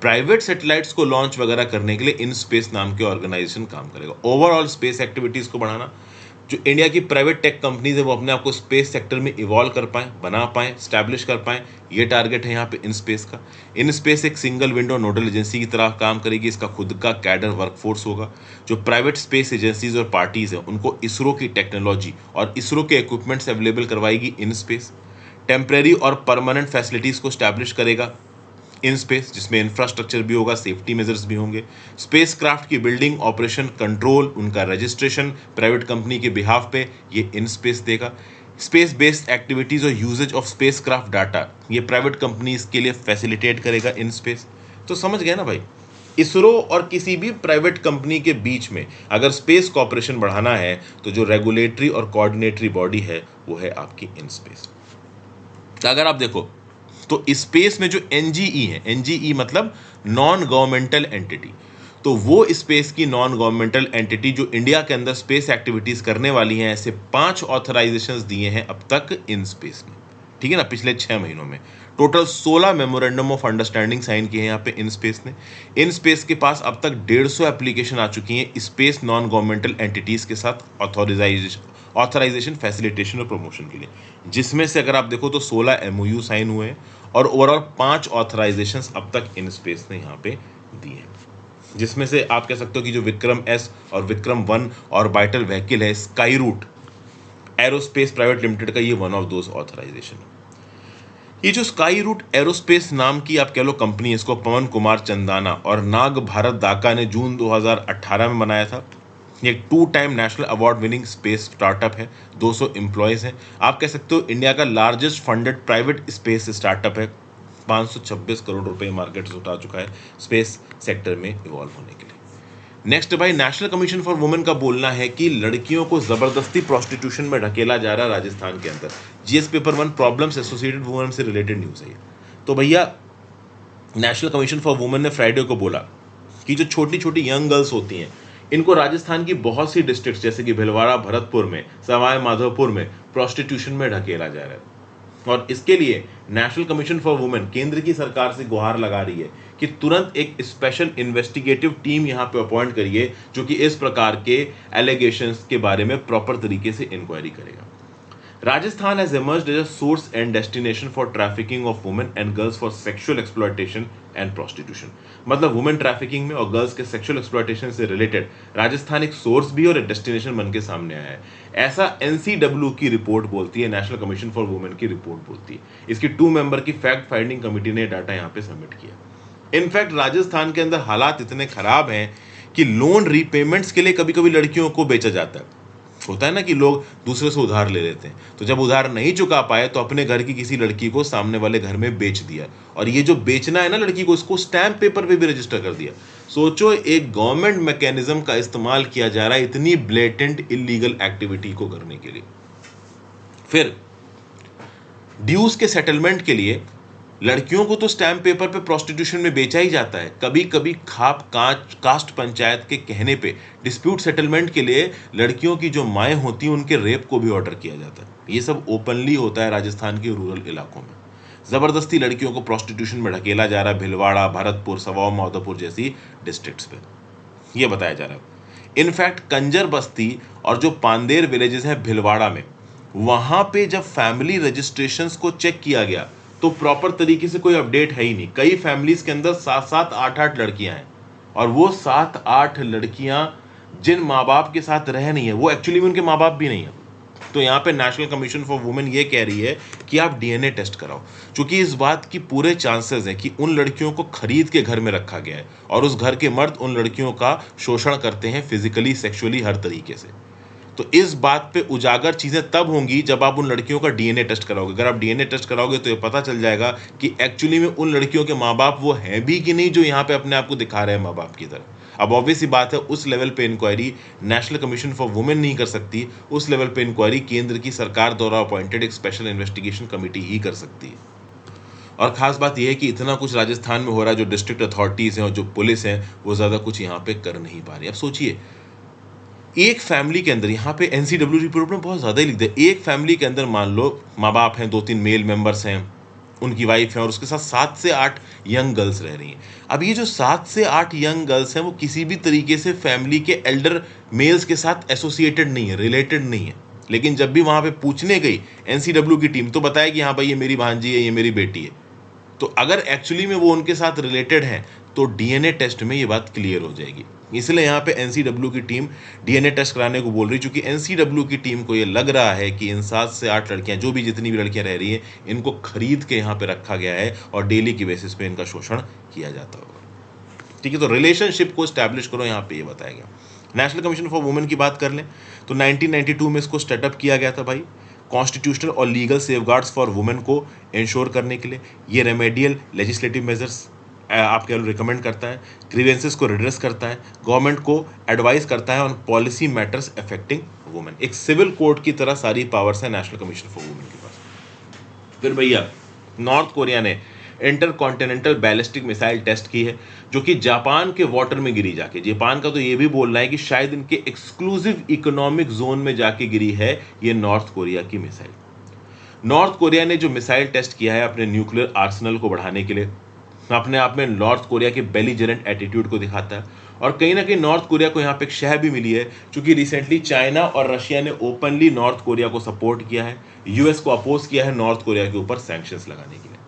प्राइवेट सैटेलाइट्स को लॉन्च वगैरह करने के लिए इन स्पेस नाम के ऑर्गेनाइजेशन काम करेगा। ओवरऑल स्पेस एक्टिविटीज़ को बढ़ाना, जो इंडिया की प्राइवेट टेक कंपनीज है वो अपने आप को स्पेस सेक्टर में इवॉल्व कर पाएँ, बना पाएँ, स्टैब्लिश कर पाएँ, ये टारगेट है यहाँ पे इन स्पेस का। इन स्पेस एक सिंगल विंडो नोडल एजेंसी की तरह काम करेगी। इसका खुद का कैडर वर्कफोर्स होगा। जो प्राइवेट स्पेस एजेंसीज और पार्टीज हैं उनको इसरो की टेक्नोलॉजी और इसरो के इक्विपमेंट्स अवेलेबल करवाएगी इन स्पेस। टेम्परेरी और परमानेंट फैसिलिटीज़ को स्टैब्लिश करेगा इन स्पेस, जिसमें इंफ्रास्ट्रक्चर भी होगा, सेफ्टी मेजर्स भी होंगे। स्पेस क्राफ्ट की बिल्डिंग, ऑपरेशन, कंट्रोल, उनका रजिस्ट्रेशन प्राइवेट कंपनी के बिहाफ पे ये इन स्पेस देगा। स्पेस बेस्ड एक्टिविटीज़ और usages of spacecraft data ये प्राइवेट कंपनीज के लिए फैसिलिटेट करेगा इन स्पेस। तो समझ गए ना भाई, इसरो और किसी भी प्राइवेट कंपनी के बीच में अगर स्पेस कॉपरेशन बढ़ाना है तो जो रेगुलेटरी और कोऑर्डिनेटरी बॉडी है वो है आपकी इन स्पेस। अगर आप देखो तो स्पेस में जो एनजीई है, एनजीई मतलब नॉन गवर्नमेंटल एंटिटी, तो वो स्पेस की नॉन गवर्नमेंटल एंटिटी जो इंडिया के अंदर स्पेस एक्टिविटीज करने वाली हैं, ऐसे 5 ऑथराइजेशंस दिए हैं अब तक इन स्पेस में। ठीक है ना, पिछले 6 महीनों में total 16 memorandum of understanding sign किए हैं यहाँ पे इन स्पेस ने। इन स्पेस के पास अब तक 150 एप्लीकेशन आ चुकी हैं स्पेस नॉन गवर्नमेंटल एंटिटीज के साथ ऑथराइजेशन, फैसिलिटेशन और प्रमोशन के लिए, जिसमें से अगर आप देखो तो 16 एमओयू साइन हुए हैं और ओवरऑल 5 ऑथराइजेशंस अब तक इन स्पेस ने यहाँ पे दिए हैं, जिसमें से आप कह सकते हो कि जो विक्रम एस और विक्रम 1 ऑर्बिटल व्हीकल है sky root aerospace private limited का, ये वन ऑफ दोज ऑथराइजेशन है। ये जो स्काई रूट एरोस्पेस नाम की आप कह लो कंपनी है, इसको पवन कुमार चंदाना और नाग भारत दाका ने जून 2018 में बनाया था। ये एक 2 time national award winning space startup है, 200 एम्प्लॉयज़ हैं। आप कह सकते हो इंडिया का largest funded private space startup है। 526 करोड़ रुपए मार्केट उठा चुका है स्पेस सेक्टर में इवॉल्व होने के लिए। नेक्स्ट भाई, नेशनल कमीशन फॉर वुमेन का बोलना है कि लड़कियों को जबरदस्ती प्रोस्टिट्यूशन में ढकेला जा रहा है राजस्थान के अंदर। GS paper 1 problems associated women से रिलेटेड न्यूज़ है ये। तो भैया, नेशनल कमीशन फॉर वुमेन ने फ्राइडे को बोला कि जो छोटी छोटी यंग गर्ल्स होती हैं, इनको राजस्थान की बहुत सी डिस्ट्रिक्ट्स जैसे कि भिलवाड़ा, भरतपुर में, सवाई माधोपुर में प्रोस्टिट्यूशन में ढकेला जा रहा है। और इसके लिए नेशनल कमीशन फॉर वुमेन केंद्र की सरकार से गुहार लगा रही है कि तुरंत एक स्पेशल इन्वेस्टिगेटिव टीम यहाँ पे अपॉइंट करिए जो कि इस प्रकार के एलिगेशंस के बारे में प्रॉपर तरीके से इंक्वायरी करेगा। Rajasthan has emerged as a source and destination for trafficking of women and girls for sexual exploitation and prostitution। मतलब वुमेन ट्रैफिकिंग में और गर्ल्स के सेक्सुअल एक्सप्लॉयटेशन से रिलेटेड राजस्थान एक सोर्स भी और एक डेस्टिनेशन बन के सामने आया है। ऐसा एनसीडब्ल्यू की रिपोर्ट बोलती है, नेशनल कमीशन फॉर वुमेन की रिपोर्ट बोलती है। इसकी 2 मेंबर की फैक्ट फाइंडिंग कमेटी ने डाटा यहाँ पे सबमिट किया। इनफैक्ट राजस्थान के अंदर हालात इतने खराब हैं कि लोन रीपेमेंट्स के लिए कभी कभी लड़कियों को बेचा जाता है। होता है ना कि लोग दूसरे से उधार ले लेते हैं, तो जब उधार नहीं चुका पाए तो अपने घर की किसी लड़की को सामने वाले घर में बेच दिया, और ये जो बेचना है ना लड़की को, इसको स्टैंप पेपर पे भी रजिस्टर कर दिया। सोचो, एक गवर्नमेंट मैकेनिज्म का इस्तेमाल किया जा रहा है इतनी ब्लेटेंट इलीगल एक्टिविटी को करने के लिए। फिर ड्यूज के सेटलमेंट के लिए लड़कियों को तो स्टैंप पेपर पे प्रोस्टिट्यूशन में बेचा ही जाता है। कभी कभी कास्ट पंचायत के कहने पे डिस्प्यूट सेटलमेंट के लिए लड़कियों की जो माएँ होती हैं उनके रेप को भी ऑर्डर किया जाता है। ये सब ओपनली होता है राजस्थान के रूरल इलाकों में। ज़बरदस्ती लड़कियों को प्रोस्टिट्यूशन में ढकेला जा रहा है भिलवाड़ा, भरतपुर, सवाई माधोपुर जैसी डिस्ट्रिक्ट्स पे। ये बताया जा रहा है। इनफैक्ट कंजर बस्ती और जो पांदेर विलेजेस हैं भिलवाड़ा में, वहां पे जब फैमिली रजिस्ट्रेशंस को चेक किया गया तो प्रॉपर तरीके से कोई अपडेट है ही नहीं। कई फैमिलीज के अंदर 7-7 8-8 लड़कियां हैं, और वो 7-8 लड़कियां जिन माँ बाप के साथ रह नहीं है वो एक्चुअली में उनके माँ बाप भी नहीं है। तो यहाँ पे नेशनल कमीशन फॉर वुमेन ये कह रही है कि आप डीएनए टेस्ट कराओ, क्योंकि इस बात की पूरे चांसेस हैं कि उन लड़कियों को खरीद के घर में रखा गया है और उस घर के मर्द उन लड़कियों का शोषण करते हैं फिजिकली, सेक्सुअली, हर तरीके से। तो इस बात पे उजागर चीजें तब होंगी जब आप उन लड़कियों का डीएनए टेस्ट कराओगे। अगर आप डीएनए टेस्ट कराओगे तो ये पता चल जाएगा कि एक्चुअली में उन लड़कियों के माँ बाप वो हैं भी कि नहीं जो यहाँ पे अपने आप को दिखा रहे हैं माँ बाप की तरह। अब ऑब्वियस ही बात है, उस लेवल पे inquiry national commission for women नहीं कर सकती, उस लेवल पे इंक्वायरी केंद्र की सरकार द्वारा अपॉइंटेड एक स्पेशल इन्वेस्टिगेशन कमेटी ही कर सकती है। और खास बात यह है कि इतना कुछ राजस्थान में हो रहा है, जो डिस्ट्रिक्ट अथॉरिटीज हैं और जो पुलिस हैं वो ज्यादा कुछ यहाँ पे कर नहीं पा रही। अब सोचिए, एक फैमिली के अंदर, यहाँ पे एनसीडब्ल्यू रिपोर्ट में बहुत ज्यादा ही लिख दिया, एक फैमिली के अंदर मान लो माँ बाप हैं, 2-3 मेल मेंबर्स हैं, उनकी वाइफ है और उसके साथ 7 से 8 यंग गर्ल्स रह रही हैं। अब ये जो 7 से 8 यंग गर्ल्स हैं वो किसी भी तरीके से फैमिली के एल्डर मेल्स के साथ एसोसिएटेड नहीं है, रिलेटेड नहीं है। लेकिन जब भी वहां पे पूछने गई एनसीडब्ल्यू की टीम तो बताया कि हाँ भाई ये मेरी भांजी है, ये मेरी बेटी है। तो अगर एक्चुअली में वो उनके साथ रिलेटेड हैं तो डीएनए टेस्ट में ये बात क्लियर हो जाएगी। इसलिए यहाँ पे एनसीडब्ल्यू की टीम डीएनए टेस्ट कराने को बोल रही, क्योंकि एनसीडब्ल्यू की टीम को ये लग रहा है कि इन 7 से 8 लड़कियां, जो भी जितनी भी लड़कियां रह रही हैं, इनको खरीद के यहाँ पे रखा गया है और डेली की बेसिस पे इनका शोषण किया जाता होगा। ठीक है, तो रिलेशनशिप को स्टैब्लिश करो, यहाँ पे ये बताया गया। नेशनल कमीशन फॉर वुमेन की बात कर लें तो 1992 में इसको स्टार्टअप किया गया था भाई, कॉन्स्टिट्यूशनल और लीगल सेफगार्ड्स फॉर वुमेन को इंश्योर करने के लिए। ये रेमेडियल लेजिस्लेटिव मेजर्स आप कह लो रिकमेंड करता है, ग्रीवेंसेस को रिड्रेस करता है, गवर्नमेंट को एडवाइस करता है on policy matters affecting women. एक सिविल कोर्ट की तरह सारी पावर्स है नेशनल कमीशन फॉर वुमेन के पास। फिर भैया नॉर्थ कोरिया ने इंटरकॉन्टिनेंटल बैलिस्टिक मिसाइल टेस्ट की है, जो कि जापान के वाटर में गिरी जाके। जापान का तो ये भी बोलना है कि शायद इनके एक्सक्लूसिव इकोनॉमिक जोन में जाके गिरी है ये नॉर्थ कोरिया की मिसाइल। नॉर्थ कोरिया ने जो मिसाइल टेस्ट किया है अपने न्यूक्लियर आर्सेनल को बढ़ाने के लिए, अपने आप में नॉर्थ कोरिया के बेलीजरेंट एटीट्यूड को दिखाता है। और कहीं ना कहीं नॉर्थ कोरिया को यहाँ पे एक शह भी मिली है, क्योंकि रिसेंटली चाइना और रशिया ने ओपनली नॉर्थ कोरिया को सपोर्ट किया है, यूएस को अपोज किया है नॉर्थ कोरिया के ऊपर सैंक्शंस लगाने के लिए।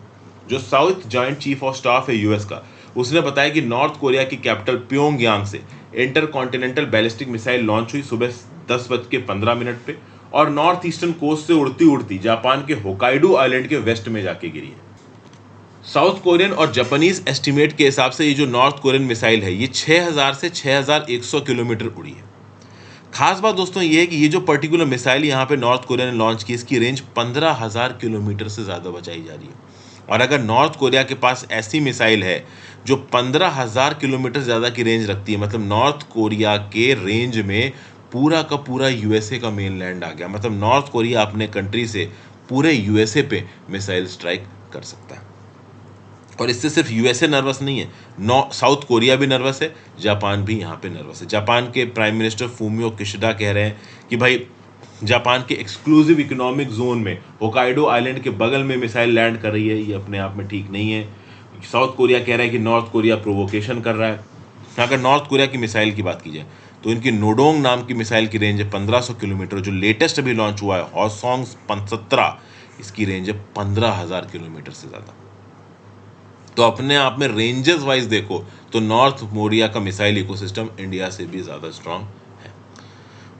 जो south joint chief of staff है यूएस का, उसने बताया कि नॉर्थ कोरिया की कैपिटल प्योंगयांग से इंटरकॉन्टिनेंटल बैलिस्टिक मिसाइल लॉन्च हुई सुबह 10:15 पे, और नॉर्थ ईस्टर्न कोस्ट से उड़ती उड़ती जापान के होकाइडो आइलैंड के वेस्ट में जाके गिरी है। साउथ कोरियन और जापानीज एस्टिमेट के हिसाब से ये जो नॉर्थ कोरियन मिसाइल है ये 6000 से 6100 किलोमीटर उड़ी है। खास बात दोस्तों ये है कि ये जो पर्टिकुलर मिसाइल यहाँ पे नॉर्थ कोरिया ने लॉन्च की, इसकी रेंज 15,000 किलोमीटर से ज़्यादा बताई जा रही है। और अगर नॉर्थ कोरिया के पास ऐसी मिसाइल है जो 15,000 किलोमीटर ज़्यादा की रेंज रखती है, मतलब नॉर्थ कोरिया के रेंज में पूरा का पूरा यूएसए का मेन लैंड आ गया। मतलब नॉर्थ कोरिया अपने कंट्री से पूरे यूएसए पे मिसाइल स्ट्राइक कर सकता है। और इससे सिर्फ यूएसए नर्वस नहीं है, साउथ कोरिया भी नर्वस है, जापान भी यहाँ पे नर्वस है। जापान के प्राइम मिनिस्टर फूमियो किशिडा कह रहे हैं कि भाई जापान के एक्सक्लूसिव इकोनॉमिक जोन में होकाइडो आइलैंड के बगल में मिसाइल लैंड कर रही है, ये अपने आप में ठीक नहीं है। साउथ कोरिया कह रहा है कि नॉर्थ कोरिया प्रोवोकेशन कर रहा है। अगर नॉर्थ कोरिया की मिसाइल की बात की जाए तो इनकी नोडोंग नाम की मिसाइल की रेंज है 1500 किलोमीटर, जो लेटेस्ट अभी लॉन्च हुआ है हॉसोंग 17, इसकी रेंज है 15,000 किलोमीटर से ज़्यादा। तो अपने आप में रेंजेस वाइज देखो तो नॉर्थ कोरिया का मिसाइल इकोसिस्टम इंडिया से भी ज़्यादा स्ट्रांग है।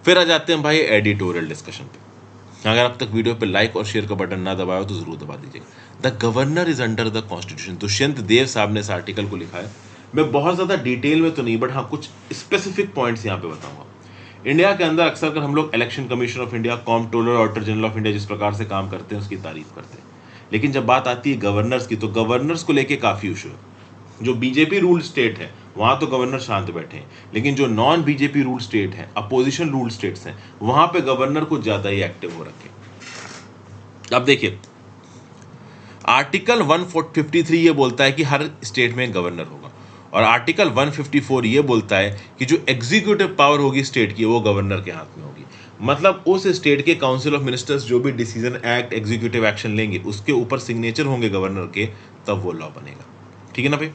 फिर आ जाते हैं भाई एडिटोरियल डिस्कशन पे। अगर अब तक वीडियो पे लाइक और शेयर का बटन ना दबाया तो जरूर दबा दीजिएगा। The governor is under the constitution, Dushyant Dev साहब ने इस आर्टिकल को लिखा है। मैं बहुत ज़्यादा डिटेल में तो नहीं, बट हाँ कुछ स्पेसिफिक पॉइंट्स यहाँ पे बताऊंगा। इंडिया के अंदर अक्सर कर हम लोग election commission of India, comptroller, auditor general of India जिस प्रकार से काम करते हैं उसकी तारीफ करते हैं, लेकिन जब बात आती है गवर्नर्स की तो गवर्नर्स को लेके काफ़ी इशू है। जो बीजेपी रूल स्टेट है वहाँ तो गवर्नर शांत बैठे हैं, लेकिन जो नॉन बीजेपी रूल स्टेट है, अपोजिशन रूल स्टेट्स हैं, वहाँ पे गवर्नर कुछ ज़्यादा ही एक्टिव हो रखे। अब देखिए आर्टिकल 153 ये बोलता है कि हर स्टेट में गवर्नर होगा, और आर्टिकल 154 ये बोलता है कि जो एग्जीक्यूटिव पावर होगी स्टेट की वो गवर्नर के हाथ में होगी। मतलब उस स्टेट के काउंसिल ऑफ मिनिस्टर्स जो भी डिसीजन, एक्ट, एग्जीक्यूटिव एक्शन लेंगे उसके ऊपर सिग्नेचर होंगे गवर्नर के, तब वो लॉ बनेगा। ठीक है ना भाई।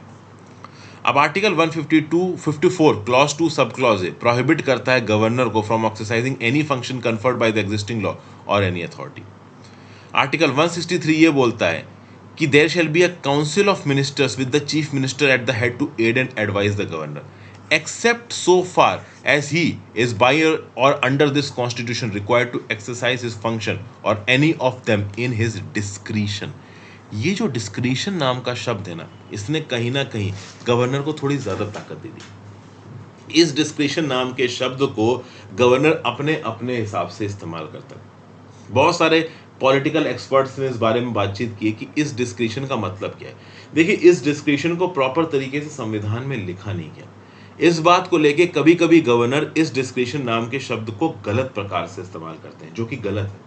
अब article 152-54 clause 2 sub clause A prohibit करता है गवर्नर को from exercising any function conferred by the existing law और एनी अथॉरिटी। आर्टिकल 163 ये बोलता है कि there shall be a council of ministers with the chief minister at the head to aid and advise the governor except so far as he is by और under this constitution required to exercise his function और any of them in his discretion. ये जो डिस्क्रिशन नाम का शब्द है ना, इसने कहीं ना कहीं गवर्नर को थोड़ी ज्यादा ताकत दे दी। इस डिस्क्रिशन नाम के शब्द को गवर्नर अपने अपने हिसाब से इस्तेमाल करता है। बहुत सारे पॉलिटिकल एक्सपर्ट्स ने इस बारे में बातचीत की कि इस डिस्क्रिशन का मतलब क्या है। देखिए, इस डिस्क्रिशन को प्रॉपर तरीके से संविधान में लिखा नहीं गया। इस बात को लेके कभी कभी गवर्नर इस डिस्क्रिशन नाम के शब्द को गलत प्रकार से इस्तेमाल करते हैं, जो कि गलत है।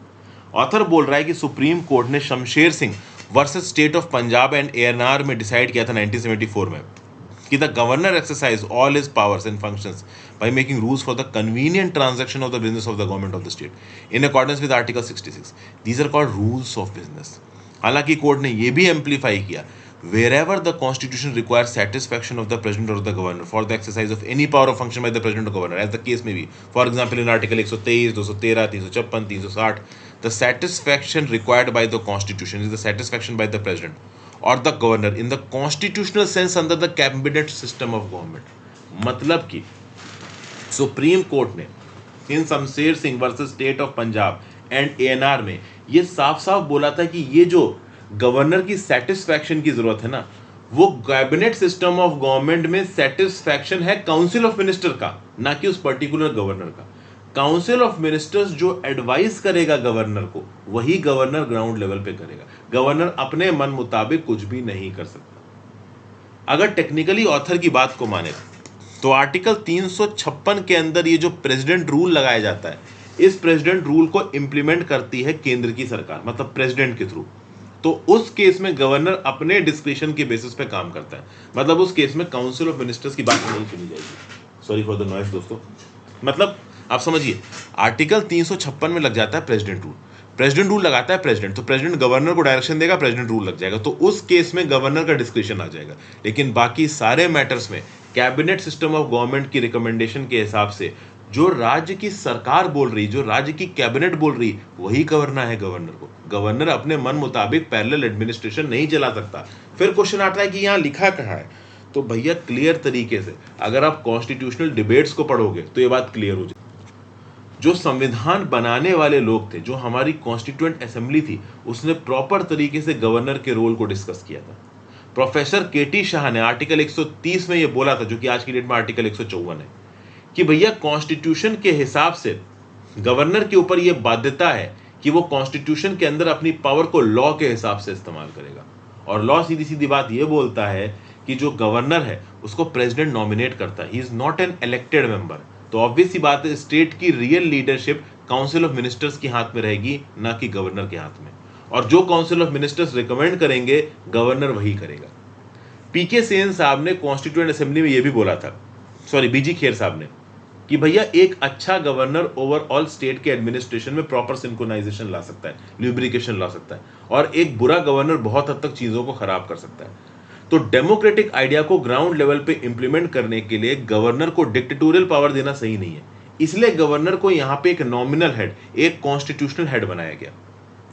ऑथर बोल रहा है कि सुप्रीम कोर्ट ने Shamsher Singh versus state of Punjab and ANR में डिसाइड किया था 1974 में कि the governor exercise all his powers and functions by making rules for the convenient transaction of the business of the government of the state in accordance with article 66। These are called rules of business. हालांकि कोर्ट ने यह भी एम्पलीफाई किया, wherever the constitution requires satisfaction of the president or the governor for the exercise of any power or function by the president or governor, as the case may be, for example in article 123, 213, 356, 360, the satisfaction required by the constitution is the satisfaction by the president or the governor in the constitutional sense under the cabinet system of government। मतलब कि सुप्रीम कोर्ट ने in Shamsher Singh versus state of Punjab and ANR में ये साफ साफ बोला था कि ये जो गवर्नर की सेटिस्फैक्शन की जरूरत है ना, वो कैबिनेट सिस्टम ऑफ गवर्नमेंट में सेटिस्फैक्शन है काउंसिल ऑफ मिनिस्टर का, ना कि उस पर्टिकुलर गवर्नर का। काउंसिल ऑफ मिनिस्टर्स जो एडवाइस करेगा गवर्नर को, वही गवर्नर ग्राउंड लेवल पे करेगा। गवर्नर अपने मन मुताबिक कुछ भी नहीं कर सकता। अगर टेक्निकली ऑथर की बात को माने तो आर्टिकल 356 के अंदर ये जो प्रेसिडेंट रूल लगाया जाता है, इस प्रेसिडेंट रूल को इंप्लीमेंट करती है केंद्र की सरकार, मतलब प्रेसिडेंट के थ्रू। तो उस केस में गवर्नर अपने डिस्क्रिशन के बेसिस पे काम करता है। मतलब उस केस में काउंसिल ऑफ मिनिस्टर्स की बात नहीं सुनी जाएगी। सॉरी फॉर द नॉइस दोस्तों। मतलब आप समझिए, आर्टिकल 356 में लग जाता है प्रेसिडेंट रूल। प्रेसिडेंट रूल लगाता है प्रेसिडेंट, तो प्रेसिडेंट गवर्नर को डायरेक्शन देगा, प्रेसिडेंट रूल लग जाएगा। तो उस केस में गवर्नर का डिस्क्रिशन आ जाएगा। लेकिन बाकी सारे मैटर्स में कैबिनेट सिस्टम ऑफ गवर्नमेंट की रिकमेंडेशन के हिसाब से जो राज्य की सरकार बोल रही, जो राज्य की कैबिनेट बोल रही, वही करना है गवर्नर को। गवर्नर अपने मन मुताबिक पैरेलल एडमिनिस्ट्रेशन नहीं चला सकता। फिर क्वेश्चन आता है कि यहाँ लिखा कहाँ है, तो भैया क्लियर तरीके से अगर आप कॉन्स्टिट्यूशनल डिबेट्स को पढ़ोगे तो ये बात क्लियर हो जाएगी। जो संविधान बनाने वाले लोग थे, जो हमारी कॉन्स्टिट्यूएंट असेंबली थी, उसने प्रॉपर तरीके से गवर्नर के रोल को डिस्कस किया था। प्रोफेसर केटी शाह ने आर्टिकल 130 में ये बोला था, जो कि आज की डेट में आर्टिकल 154 है, कि भैया कॉन्स्टिट्यूशन के हिसाब से गवर्नर के ऊपर यह बाध्यता है कि वो कॉन्स्टिट्यूशन के अंदर अपनी पावर को लॉ के हिसाब से इस्तेमाल करेगा। और लॉ सीधी सीधी बात यह बोलता है कि जो गवर्नर है उसको प्रेसिडेंट नॉमिनेट करता है, he is not an elected member. तो ऑब्वियस सी बात है, स्टेट की real leadership council of ministers के हाथ में रहेगी, ना कि गवर्नर के हाथ में। और जो काउंसिल ऑफ मिनिस्टर्स रिकमेंड करेंगे, गवर्नर वही करेगा। पीके सेन साहब ने कॉन्स्टिट्यूएंट असेंबली में यह भी बोला था, सॉरी बीजी खेर साहब ने, कि भैया एक अच्छा गवर्नर ओवरऑल स्टेट के एडमिनिस्ट्रेशन में प्रॉपर सिंक्रोनाइजेशन ला सकता है, ल्यूब्रिकेशन ला सकता है, और एक बुरा गवर्नर बहुत हद तक चीजों को खराब कर सकता है। तो डेमोक्रेटिक आइडिया को ग्राउंड लेवल पे इंप्लीमेंट करने के लिए गवर्नर को डिक्टेटोरियल पावर देना सही नहीं है। इसलिए गवर्नर को यहां पे एक नॉमिनल हेड, एक कॉन्स्टिट्यूशनल हेड बनाया गया,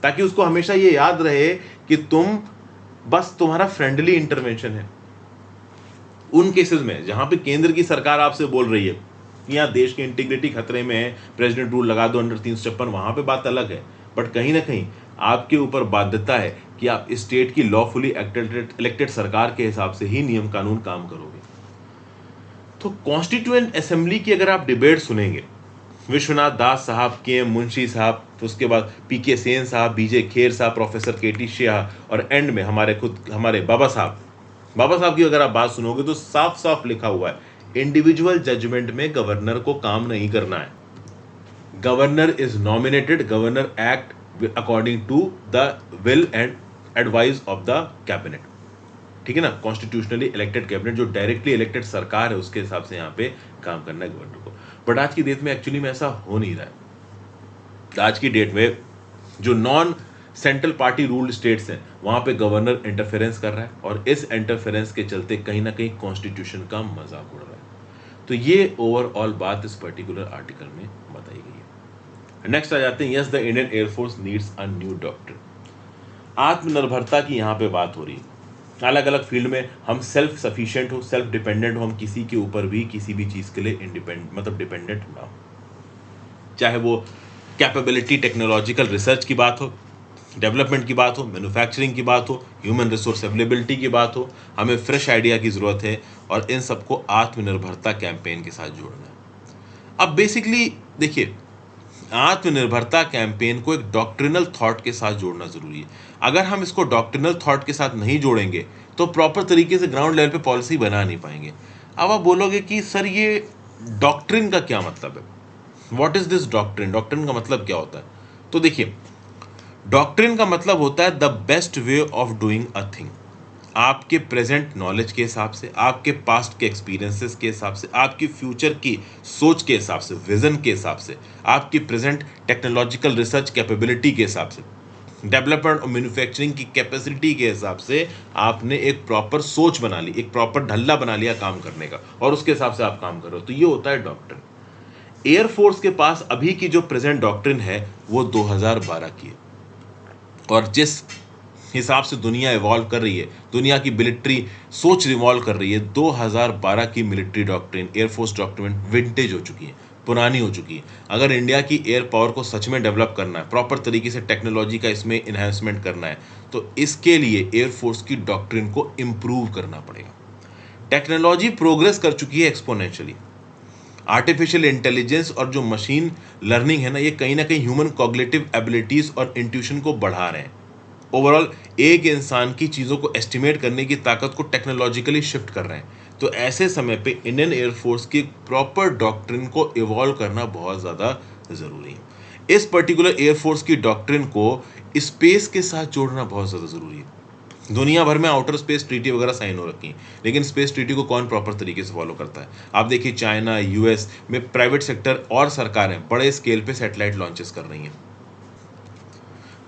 ताकि उसको हमेशा ये याद रहे कि तुम्हारा फ्रेंडली इंटरवेंशन है। उन केसेस में जहां पे केंद्र की सरकार आपसे बोल रही है यहाँ देश की इंटीग्रिटी खतरे में है, प्रेसिडेंट रूल लगा दो अंडर 356, वहां पे बात अलग है। बट कहीं ना कहीं आपके ऊपर बाध्यता है कि आप स्टेट की लॉफुली इलेक्टेड सरकार के हिसाब से ही नियम कानून काम करोगे। तो कॉन्स्टिट्यूएंट असेंबली की अगर आप डिबेट सुनेंगे, विश्वनाथ दास साहब, के.एम. मुंशी साहब, उसके बाद पीके सेन साहब, बीजे खेर साहब, प्रोफेसर केटी शाह, और एंड में हमारे बाबा साहब की अगर आप बात सुनोगे तो साफ साफ लिखा हुआ है, इंडिविजुअल जजमेंट में गवर्नर को काम नहीं करना है। Governor is nominated, governor act according to the will and advice of the cabinet. ठीक है ना, कॉन्स्टिट्यूशनली इलेक्टेड कैबिनेट, जो डायरेक्टली इलेक्टेड सरकार है, उसके हिसाब से यहाँ पे काम करना है गवर्नर को। बट आज की डेट में एक्चुअली में ऐसा हो नहीं रहा है। आज की डेट में जो non central party ruled states हैं, वहां पे गवर्नर इंटरफेरेंस कर रहा है और इस इंटरफेरेंस के चलते कहीं ना कहीं कॉन्स्टिट्यूशन का मजाक उड़ रहा है। तो ये ओवरऑल बात इस पर्टिकुलर आर्टिकल में बताई गई है। नेक्स्ट आ जाते हैं, yes the Indian air force needs a new doctrine. आत्मनिर्भरता की यहाँ पे बात हो रही है। अलग अलग फील्ड में हम सेल्फ सफिशिएंट हो, सेल्फ डिपेंडेंट हो, हम किसी के ऊपर भी किसी भी चीज़ के लिए डिपेंडेंट ना हो। चाहे वो कैपेबिलिटी टेक्नोलॉजिकल रिसर्च की बात हो, डेवलपमेंट की बात हो, मैन्युफैक्चरिंग की बात हो, ह्यूमन रिसोर्स अवेलेबिलिटी की बात हो, हमें फ्रेश आइडिया की ज़रूरत है और इन सबको आत्मनिर्भरता कैंपेन के साथ जोड़ना है। अब बेसिकली देखिए, आत्मनिर्भरता कैंपेन को एक डॉक्ट्रिनल थॉट के साथ जोड़ना ज़रूरी है। अगर हम इसको डॉक्ट्रिनल थॉट के साथ नहीं जोड़ेंगे तो प्रॉपर तरीके से ग्राउंड लेवल पे पॉलिसी बना नहीं पाएंगे। अब आप बोलोगे कि सर ये डॉक्ट्रिन का क्या मतलब है, what is this doctrine, doctrine का मतलब क्या होता है? तो देखिए, डॉक्ट्रिन का मतलब होता है the best way of doing a thing. आपके प्रेजेंट नॉलेज के हिसाब से, आपके पास्ट के एक्सपीरियंसेस के हिसाब से, आपकी फ्यूचर की सोच के हिसाब से, विजन के हिसाब से, आपकी प्रेजेंट टेक्नोलॉजिकल रिसर्च कैपेबिलिटी के हिसाब से, डेवलपमेंट और मैन्युफैक्चरिंग की कैपेसिटी के हिसाब से आपने एक प्रॉपर सोच बना ली, एक प्रॉपर ढल्ला बना लिया काम करने का, और उसके हिसाब से आप काम कर रहे हो। तो ये होता है डॉक्ट्रिन। एयरफोर्स के पास अभी की जो प्रेजेंट डॉक्ट्रिन है वो 2012 की है, और जिस हिसाब से दुनिया इवॉल्व कर रही है, दुनिया की मिलिट्री सोच रिवॉल्व कर रही है, 2012 की military doctrine, air force doctrine vintage हो चुकी है, पुरानी हो चुकी है। अगर इंडिया की एयर पावर को सच में डेवलप करना है, प्रॉपर तरीके से टेक्नोलॉजी का इसमें इन्हांसमेंट करना है, तो इसके लिए एयरफोर्स की डॉक्ट्रिन को इम्प्रूव करना पड़ेगा। टेक्नोलॉजी प्रोग्रेस कर चुकी है एक्सपोनेंशियली। आर्टिफिशियल इंटेलिजेंस और जो मशीन लर्निंग है ना, ये कहीं ना कहीं ह्यूमन कॉग्निटिव एबिलिटीज और इंट्यूशन को बढ़ा रहे हैं। ओवरऑल एक इंसान की चीज़ों को एस्टिमेट करने की ताकत को टेक्नोलॉजिकली शिफ्ट कर रहे हैं। तो ऐसे समय पे इंडियन एयरफोर्स की प्रॉपर डॉक्ट्रिन को इवॉल्व करना बहुत ज़्यादा ज़रूरी है। इस पर्टिकुलर एयरफोर्स की डॉक्ट्रिन को स्पेस के साथ जोड़ना बहुत ज़्यादा ज़रूरी है। दुनिया भर में आउटर स्पेस ट्रीटी वगैरह साइन हो रखी हैं, लेकिन स्पेस ट्रीटी को कौन प्रॉपर तरीके से फॉलो करता है? आप देखिए, चाइना, यूएस में प्राइवेट सेक्टर और सरकारें बड़े स्केल पे सैटेलाइट लॉन्चेस कर रही हैं।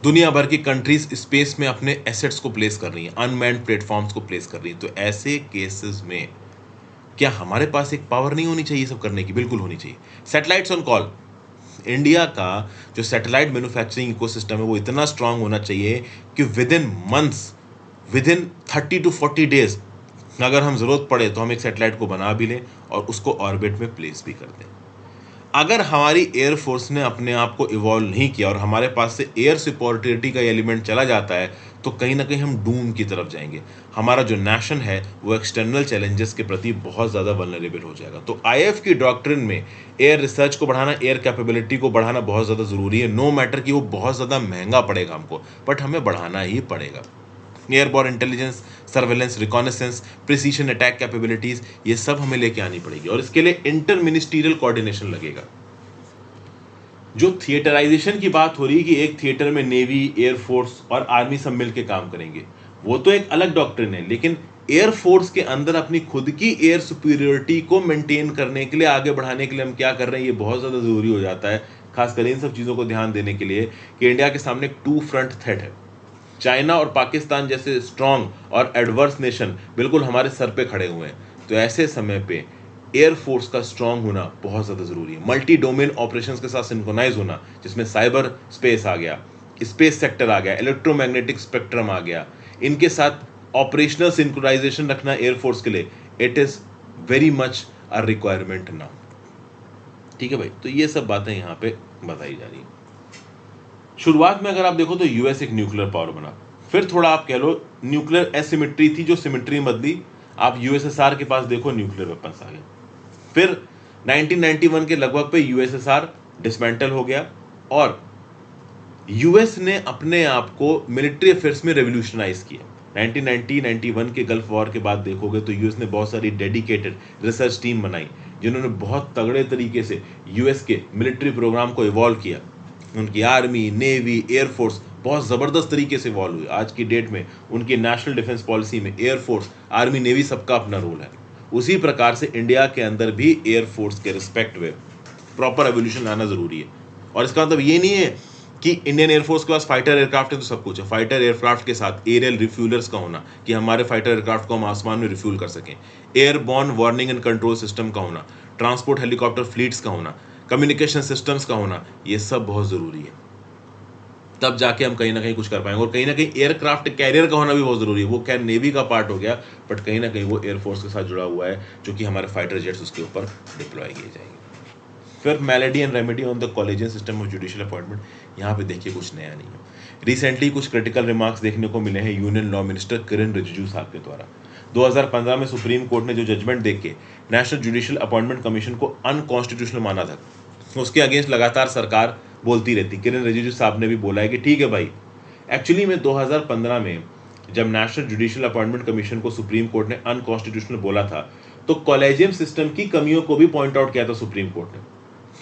दुनिया भर की कंट्रीज स्पेस में अपने एसेट्स को प्लेस कर रही हैं, अनमैन्ड प्लेटफॉर्म्स को प्लेस कर रही हैं। तो ऐसे केसेस में क्या हमारे पास एक पावर नहीं होनी चाहिए सब करने की? बिल्कुल होनी चाहिए। Satellites on call. इंडिया का जो सैटेलाइट मैन्युफैक्चरिंग इकोसिस्टम है वो इतना स्ट्रांग होना चाहिए कि with in months, with in 30 to 40 days, अगर हम ज़रूरत पड़े तो हम एक सैटेलाइट को बना भी लें और उसको ऑर्बिट में प्लेस भी कर दें। अगर हमारी एयरफोर्स ने अपने आप को इवॉल्व नहीं किया और हमारे पास से एयर सिक्योरिटी का एलिमेंट चला जाता है, तो कहीं ना कहीं हम डूम की तरफ जाएंगे। हमारा जो नेशन है वो एक्सटर्नल चैलेंजेस के प्रति बहुत ज़्यादा वल्नरेबल हो जाएगा। तो आईएफ की डॉक्ट्रिन में एयर रिसर्च को बढ़ाना, एयर कैपेबिलिटी को बढ़ाना बहुत ज़्यादा ज़रूरी है। नो मैटर कि वो बहुत ज़्यादा महंगा पड़ेगा हमको, बट हमें बढ़ाना ही पड़ेगा। Airborne intelligence, surveillance, reconnaissance, precision attack capabilities, ये सब हमें लेके आनी पड़ेगी और इसके लिए इंटर मिनिस्ट्रियल कोऑर्डिनेशन लगेगा। जो थिएटराइजेशन की बात हो रही है कि एक थिएटर में नेवी, एयरफोर्स और आर्मी सब मिलकर काम करेंगे, वो तो एक अलग डॉक्ट्रिन है। लेकिन एयरफोर्स के अंदर अपनी खुद की एयर सुपीरियरिटी को मेंटेन करने के लिए, आगे बढ़ाने के लिए हम क्या कर रहे हैं, ये बहुत ज़्यादा ज़रूरी हो जाता है। खासकर इन सब चीज़ों को ध्यान देने के लिए कि इंडिया के सामने एक टू फ्रंट थ्रेट है। चाइना और पाकिस्तान जैसे स्ट्रॉन्ग और एडवर्स नेशन बिल्कुल हमारे सर पे खड़े हुए हैं। तो ऐसे समय पे एयरफोर्स का स्ट्रॉन्ग होना बहुत ज़्यादा ज़रूरी है। मल्टी डोमेन ऑपरेशंस के साथ सिंक्रोनाइज होना, जिसमें साइबर स्पेस आ गया, स्पेस सेक्टर आ गया, इलेक्ट्रोमैग्नेटिक स्पेक्ट्रम आ गया, इनके साथ ऑपरेशनल सिंक्रोनाइजेशन रखना एयरफोर्स के लिए, it is very much a requirement now. ठीक है भाई, तो ये सब बातें यहाँ पे बताई जा रही हैं। शुरुआत में अगर आप देखो तो यूएस एक न्यूक्लियर पावर बना, फिर थोड़ा आप कह लो न्यूक्लियर एसिमेट्री थी जो सिमेट्री बदली, आप यूएसएसआर के पास देखो न्यूक्लियर वेपन्स आ गए। फिर 1991 के लगभग पे यूएसएसआर डिसमेंटल हो गया और यूएस ने अपने आप को मिलिट्री अफेयर्स में रेवोल्यूशनाइज किया। 1990-91 के गल्फ वॉर के बाद देखोगे तो यूएस ने बहुत सारी डेडिकेटेड रिसर्च टीम बनाई, जिन्होंने बहुत तगड़े तरीके से यूएस के मिलिट्री प्रोग्राम को इवॉल्व किया। उनकी आर्मी, नेवी, एयरफोर्स बहुत ज़बरदस्त तरीके से इवॉल्व हुई। आज की डेट में उनकी नेशनल डिफेंस पॉलिसी में एयरफोर्स, आर्मी, नेवी सबका अपना रोल है। उसी प्रकार से इंडिया के अंदर भी एयरफोर्स के रिस्पेक्ट में प्रॉपर एवोल्यूशन लाना ज़रूरी है। और इसका मतलब ये नहीं है कि इंडियन एयरफोर्स के पास फाइटर एयरक्राफ्ट है तो सब कुछ है। फाइटर एयरक्राफ्ट के साथ एरियल रिफ्यूलर्स का होना कि हमारे फाइटर एयरक्राफ्ट को हम आसमान में रिफ्यूल कर सकें, airborne warning and control system का होना, ट्रांसपोर्ट हेलीकॉप्टर फ्लीट्स का होना, कम्युनिकेशन सिस्टम्स का होना, ये सब बहुत ज़रूरी है। तब जाके हम कहीं ना कहीं कुछ कर पाएंगे। और कहीं ना कहीं एयरक्राफ्ट कैरियर का होना भी बहुत ज़रूरी है। वो खैर नेवी का पार्ट हो गया, बट कहीं ना कहीं वो एयरफोर्स के साथ जुड़ा हुआ है, जो कि हमारे फाइटर जेट्स उसके ऊपर डिप्लॉय किए जाएंगे। फिर melody and remedy on the collegian system of judicial appointment, यहाँ पे देखिए कुछ नया नहीं है। रिसेंटली कुछ क्रिटिकल रिमार्क्स देखने को मिले हैं यूनियन लॉ मिनिस्टर किरण रिजिजू साहब के द्वारा। 2015 में सुप्रीम कोर्ट ने जो जजमेंट देख के नेशनल जुडिशियल अपॉइंटमेंट कमीशन को अनकॉन्स्टिट्यूशनल माना था, उसके अगेंस्ट लगातार सरकार बोलती रहती। किरण रिजिजू साहब ने भी बोला है कि ठीक है भाई, एक्चुअली में 2015 में जब नेशनल जुडिशियल अपॉइंटमेंट कमीशन को सुप्रीम कोर्ट ने अनकॉन्स्टिट्यूशनल बोला था, तो कॉलेजियम सिस्टम की कमियों को भी पॉइंट आउट किया था सुप्रीम कोर्ट ने।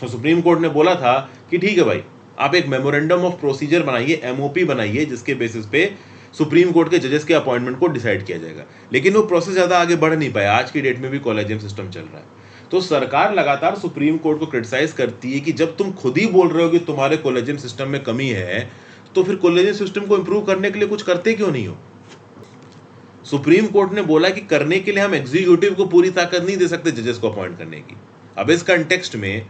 तो सुप्रीम कोर्ट ने बोला था कि ठीक है भाई, आप एक मेमोरेंडम ऑफ प्रोसीजर बनाइए, एमओपी बनाइए, जिसके बेसिस पे सुप्रीम कोर्ट के जजेस के अपॉइंटमेंट को डिसाइड किया जाएगा। लेकिन वो प्रोसेस ज़्यादा आगे बढ़ नहीं पाया। आज की डेट में भी कॉलेजियम सिस्टम चल रहा है। तो सरकार लगातार सुप्रीम कोर्ट को क्रिटिसाइज करती है कि जब तुम खुद ही बोल रहे हो कि तुम्हारे कॉलेजियम सिस्टम में कमी है, तो फिर कॉलेजियम सिस्टम को इंप्रूव करने के लिए कुछ करते क्यों नहीं हो। सुप्रीम कोर्ट ने बोला कि करने के लिए हम एग्जीक्यूटिव को पूरी ताकत नहीं दे सकते जजेस को अपॉइंट करने की। अब इस कंटेक्स्ट में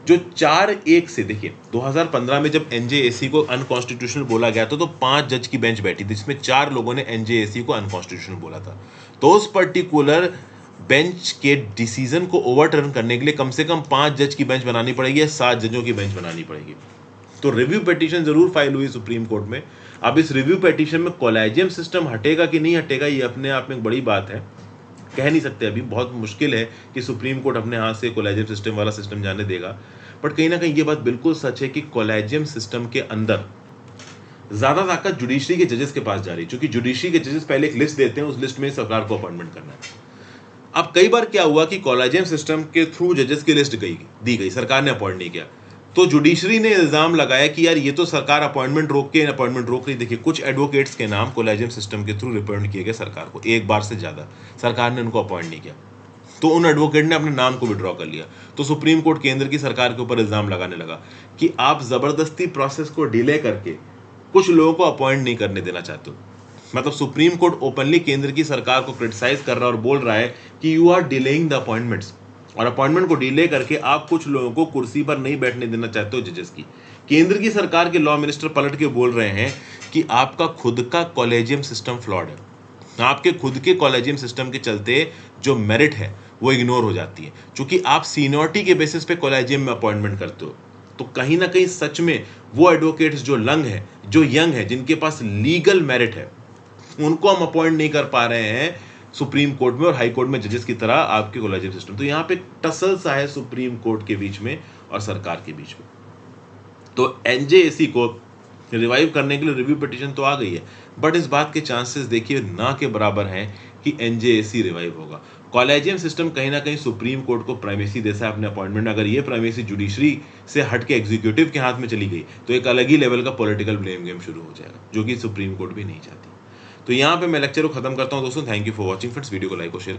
जो 4-1 से देखिए, 2015 में जब एनजेएसी को अनकॉन्स्टिट्यूशनल बोला गया था, तो 5 जज की बेंच बैठी थी, जिसमें 4 लोगों ने एनजेएसी को अनकॉन्स्टिट्यूशनल बोला था। तो उस पर्टिकुलर बेंच के डिसीजन को ओवरटर्न करने के लिए कम से कम 5 जज की बेंच बनानी पड़ेगी या 7 जजों की बेंच बनानी पड़ेगी। तो रिव्यू पिटीशन जरूर फाइल हुई सुप्रीम कोर्ट में। अब इस रिव्यू पिटीशन में कॉलेजियम सिस्टम हटेगा कि नहीं हटेगा, ये अपने आप में एक बड़ी बात है, कह नहीं सकते अभी। बहुत मुश्किल है कि सुप्रीम कोर्ट अपने हाथ से कॉलेजियम सिस्टम वाला सिस्टम जाने देगा। बट कहीं ना कहीं ये बात बिल्कुल सच है कि कॉलेजियम सिस्टम के अंदर ज्यादा ताकत जुडिशरी के जजेस के पास जा रही है, क्योंकि जुडिशरी के जजेस पहले एक लिस्ट देते हैं, उस लिस्ट में सरकार को अपॉइंटमेंट करना है। अब कई बार क्या हुआ कि कॉलेजियम सिस्टम के थ्रू जजेस की लिस्ट दी गई, सरकार ने अपॉइंट नहीं किया, तो जुडिशरी ने इल्जाम लगाया कि यार ये तो सरकार अपॉइंटमेंट रोक रही। देखिए, कुछ एडवोकेट्स के नाम कॉलेजियम सिस्टम के थ्रू रिप्रेजेंट किए गए सरकार को, एक बार से ज्यादा सरकार ने उनको अपॉइंट नहीं किया, तो उन एडवोकेट ने अपने नाम को विड्रॉ कर लिया। तो सुप्रीम कोर्ट केंद्र की सरकार के ऊपर इल्जाम लगाने लगा कि आप जबरदस्ती प्रोसेस को डिले करके कुछ लोगों को अपॉइंट नहीं करने देना चाहते हो। मतलब सुप्रीम कोर्ट ओपनली केंद्र की सरकार को क्रिटिसाइज कर रहा है और बोल रहा है कि you are delaying the appointments, और अपॉइंटमेंट को डिले करके आप कुछ लोगों को कुर्सी पर नहीं बैठने देना चाहते हो जजेस की। केंद्र की सरकार के लॉ मिनिस्टर पलट के बोल रहे हैं कि आपका खुद का कॉलेजियम सिस्टम फ्लॉड है, आपके खुद के कॉलेजियम सिस्टम के चलते जो मेरिट है वो इग्नोर हो जाती है, क्योंकि आप सीनियरिटी के बेसिस पे कॉलेजियम में अपॉइंटमेंट करते हो। तो कहीं ना कहीं सच में वो एडवोकेट्स जो यंग है, जिनके पास लीगल मेरिट है, उनको हम अपॉइंट नहीं कर पा रहे हैं सुप्रीम कोर्ट में और हाई कोर्ट में जजेस की तरह आपके कॉलेजियम सिस्टम। तो यहाँ पे टसल सा है सुप्रीम कोर्ट के बीच में और सरकार के बीच में। तो एनजेएसी को रिवाइव करने के लिए रिव्यू पिटीशन तो आ गई है, बट इस बात के चांसेस देखिए ना के बराबर हैं कि एनजेएसी रिवाइव होगा। कॉलेजियम सिस्टम कहीं ना कहीं सुप्रीम कोर्ट को प्राइमेसी देता है अपने अपॉइंटमेंट। अगर ये प्राइमेसी जुडिशरी से हट के एग्जीक्यूटिव के हाथ में चली गई, तो एक अलग ही लेवल का पॉलिटिकल ब्लेम गेम शुरू हो जाएगा, जो कि सुप्रीम कोर्ट भी नहीं चाहती। तो यहाँ पे मैं लेक्चर को खत्म करता हूँ दोस्तों। Thank you for watching friends. Video को लाइक और शेयर